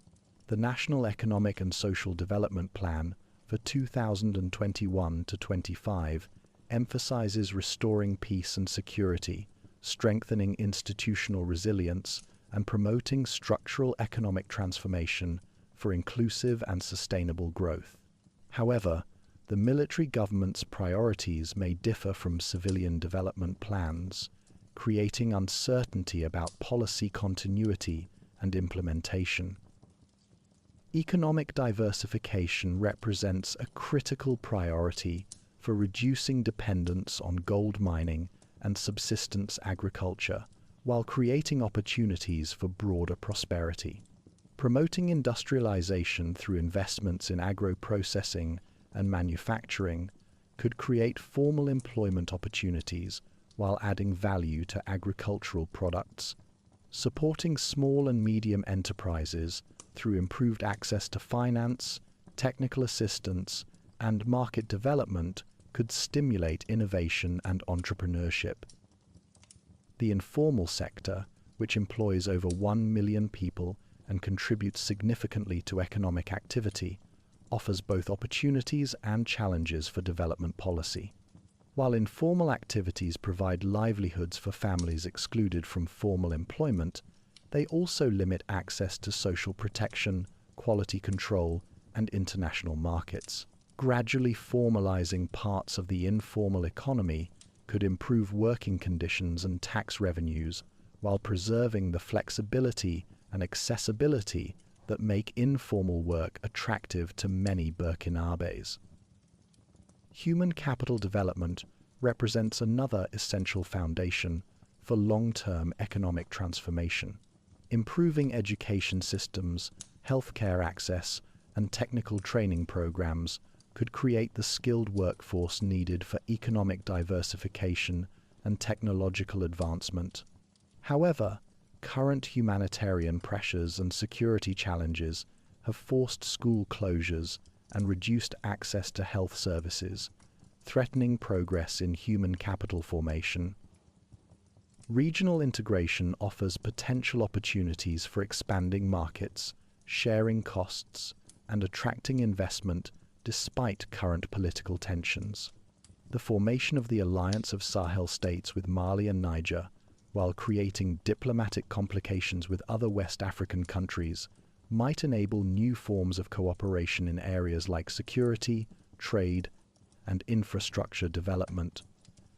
The National Economic and Social Development Plan for 2021 to 25 emphasizes restoring peace and security, strengthening institutional resilience, and promoting structural economic transformation for inclusive and sustainable growth. However, the military government's priorities may differ from civilian development plans, creating uncertainty about policy continuity and implementation. Economic diversification represents a critical priority for reducing dependence on gold mining and subsistence agriculture, while creating opportunities for broader prosperity. Promoting industrialization through investments in agro-processing and manufacturing could create formal employment opportunities while adding value to agricultural products. Supporting small and medium enterprises through improved access to finance, technical assistance, and market development could stimulate innovation and entrepreneurship. The informal sector, which employs over 1 million people and contributes significantly to economic activity, offers both opportunities and challenges for development policy. While informal activities provide livelihoods for families excluded from formal employment, they also limit access to social protection, quality control, and international markets. Gradually formalizing parts of the informal economy could improve working conditions and tax revenues while preserving the flexibility and accessibility that make informal work attractive to many Burkinabés. Human capital development represents another essential foundation for long-term economic transformation. Improving education systems, healthcare access, and technical training programs could create the skilled workforce needed for economic diversification and technological advancement. However, current humanitarian pressures and security challenges have forced school closures and reduced access to health services, threatening progress in human capital formation. Regional integration offers potential opportunities for expanding markets, sharing costs, and attracting investment despite current political tensions. The formation of the alliance of Sahel states with Mali and Niger, while creating diplomatic complications with other West African countries, might enable new forms of cooperation in areas like security, trade, and infrastructure development.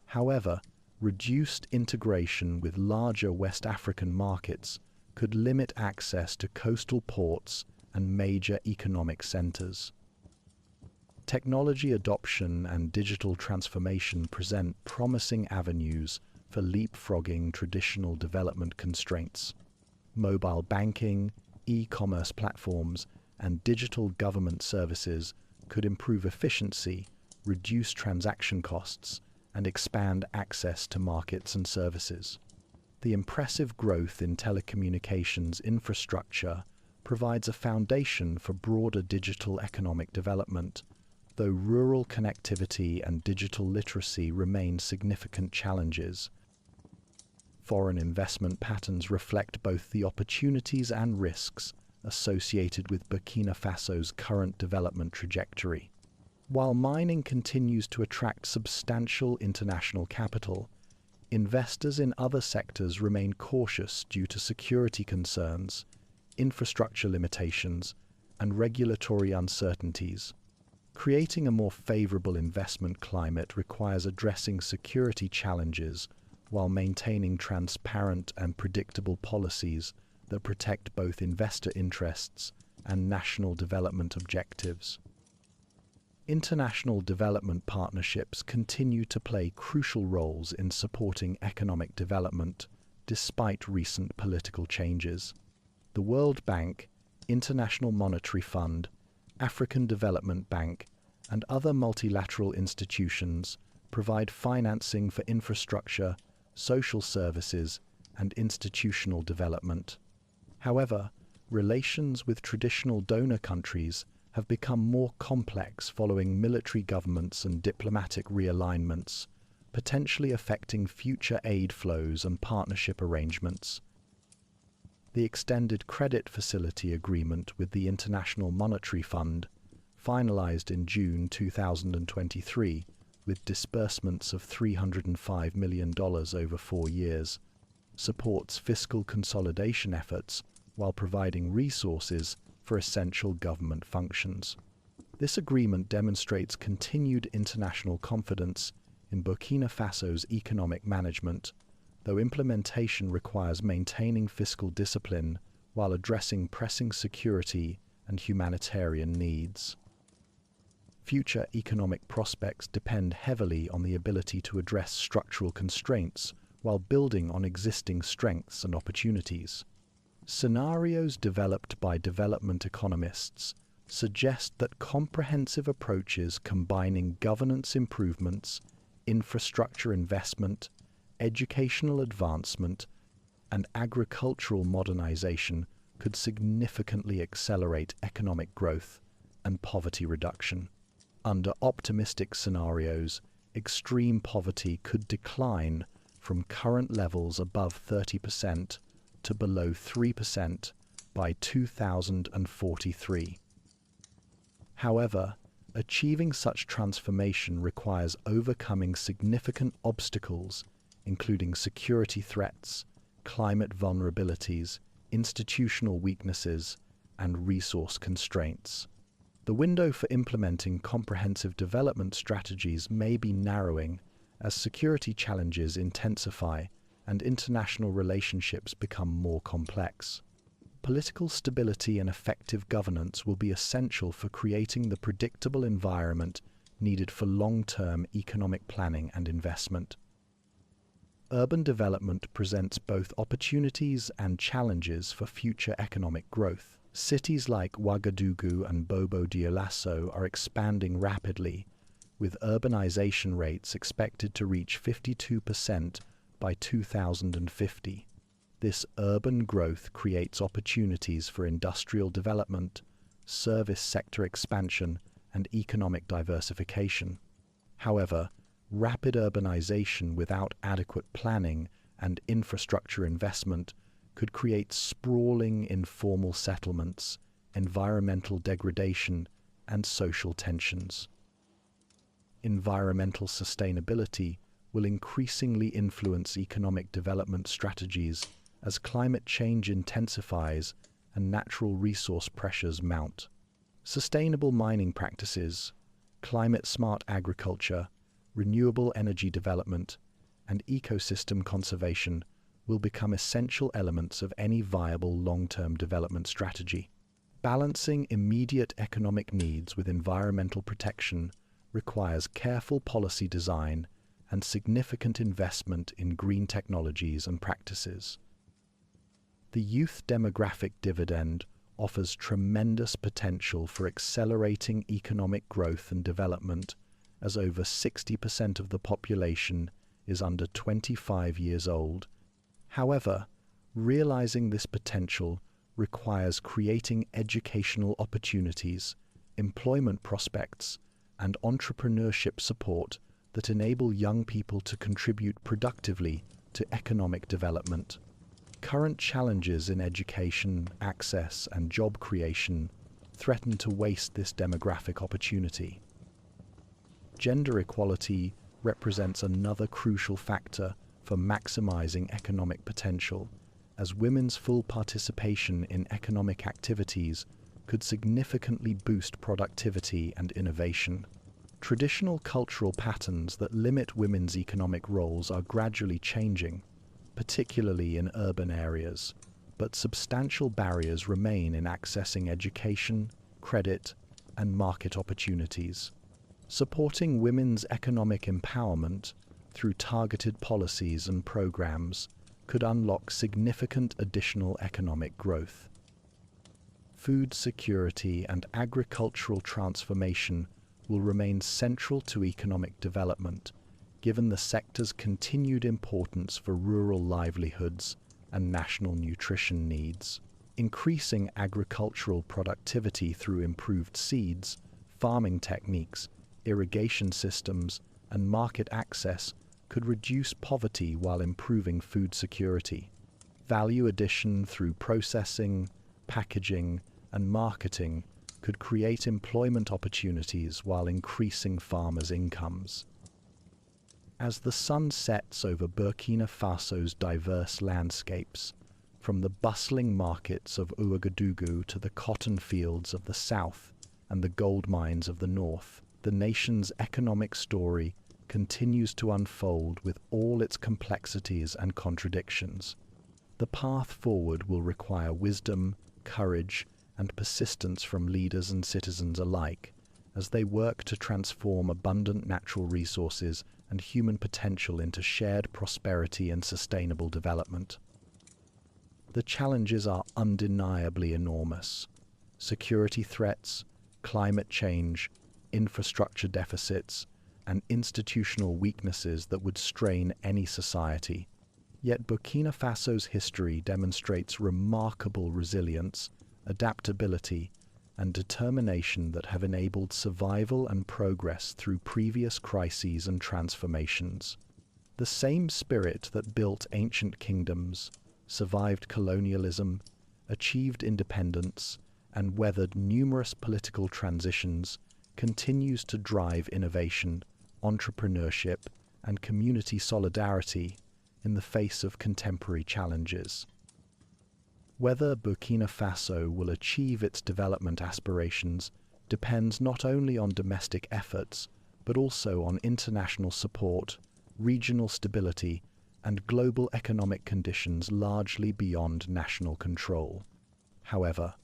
However, reduced integration with larger West African markets could limit access to coastal ports and major economic centers. Technology adoption and digital transformation present promising avenues for leapfrogging traditional development constraints. Mobile banking, e-commerce platforms, and digital government services could improve efficiency, reduce transaction costs, and expand access to markets and services. The impressive growth in telecommunications infrastructure provides a foundation for broader digital economic development, though rural connectivity and digital literacy remain significant challenges. Foreign investment patterns reflect both the opportunities and risks associated with Burkina Faso's current development trajectory. While mining continues to attract substantial international capital, investors in other sectors remain cautious due to security concerns, infrastructure limitations, and regulatory uncertainties. Creating a more favorable investment climate requires addressing security challenges while maintaining transparent and predictable policies that protect both investor interests and national development objectives. International development partnerships continue to play crucial roles in supporting economic development despite recent political changes. The World Bank, International Monetary Fund, African Development Bank, and other multilateral institutions provide financing for infrastructure, social services, and institutional development. However, relations with traditional donor countries have become more complex following military governments and diplomatic realignments, potentially affecting future aid flows and partnership arrangements. The Extended Credit Facility Agreement with the International Monetary Fund, finalized in June 2023, with disbursements of $305 million over 4 years, supports fiscal consolidation efforts while providing resources for essential government functions. This agreement demonstrates continued international confidence in Burkina Faso's economic management, though implementation requires maintaining fiscal discipline while addressing pressing security and humanitarian needs. Future economic prospects depend heavily on the ability to address structural constraints while building on existing strengths and opportunities. Scenarios developed by development economists suggest that comprehensive approaches combining governance improvements, infrastructure investment, educational advancement, and agricultural modernization could significantly accelerate economic growth and poverty reduction. Under optimistic scenarios, extreme poverty could decline from current levels above 30% to below 3% by 2043. However, achieving such transformation requires overcoming significant obstacles, including security threats, climate vulnerabilities, institutional weaknesses, and resource constraints. The window for implementing comprehensive development strategies may be narrowing as security challenges intensify and international relationships become more complex. Political stability and effective governance will be essential for creating the predictable environment needed for long-term economic planning and investment. Urban development presents both opportunities and challenges for future economic growth. Cities like Ouagadougou and Bobo-Dioulasso are expanding rapidly, with urbanization rates expected to reach 52% by 2050. This urban growth creates opportunities for industrial development, service sector expansion, and economic diversification. However, rapid urbanization without adequate planning and infrastructure investment could create sprawling informal settlements, environmental degradation, and social tensions. Environmental sustainability will increasingly influence economic development strategies as climate change intensifies and natural resource pressures mount. Sustainable mining practices, climate-smart agriculture, renewable energy development, and ecosystem conservation will become essential elements of any viable long-term development strategy. Balancing immediate economic needs with environmental protection requires careful policy design and significant investment in green technologies and practices. The youth demographic dividend offers tremendous potential for accelerating economic growth and development, as over 60% of the population is under 25 years old. However, realizing this potential requires creating educational opportunities, employment prospects, and entrepreneurship support that enable young people to contribute productively to economic development. Current challenges in education, access, and job creation threaten to waste this demographic opportunity. Gender equality represents another crucial factor for maximizing economic potential, as women's full participation in economic activities could significantly boost productivity and innovation. Traditional cultural patterns that limit women's economic roles are gradually changing, particularly in urban areas, but substantial barriers remain in accessing education, credit, and market opportunities. Supporting women's economic empowerment through targeted policies and programs could unlock significant additional economic growth. Food security and agricultural transformation will remain central to economic development, given the sector's continued importance for rural livelihoods and national nutrition needs. Increasing agricultural productivity through improved seeds, farming techniques, irrigation systems, and market access could reduce poverty while improving food security. Value addition through processing, packaging, and marketing could create employment opportunities while increasing farmers' incomes. As the sun sets over Burkina Faso's diverse landscapes, from the bustling markets of Ouagadougou to the cotton fields of the south and the gold mines of the north, the nation's economic story continues to unfold with all its complexities and contradictions. The path forward will require wisdom, courage, and persistence from leaders and citizens alike, as they work to transform abundant natural resources and human potential into shared prosperity and sustainable development. The challenges are undeniably enormous. Security threats, climate change, infrastructure deficits, and institutional weaknesses that would strain any society. Yet Burkina Faso's history demonstrates remarkable resilience, adaptability, and determination that have enabled survival and progress through previous crises and transformations. The same spirit that built ancient kingdoms, survived colonialism, achieved independence, and weathered numerous political transitions continues to drive innovation, entrepreneurship, and community solidarity in the face of contemporary challenges. Whether Burkina Faso will achieve its development aspirations depends not only on domestic efforts, but also on international support, regional stability, and global economic conditions largely beyond national control. However,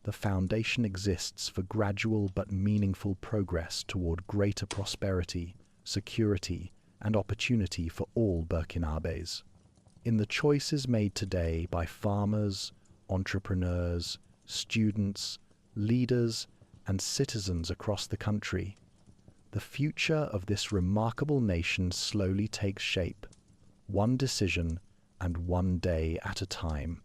the foundation exists for gradual but meaningful progress toward greater prosperity, security, and opportunity for all Burkinabés. In the choices made today by farmers, entrepreneurs, students, leaders, and citizens across the country, the future of this remarkable nation slowly takes shape, one decision and one day at a time.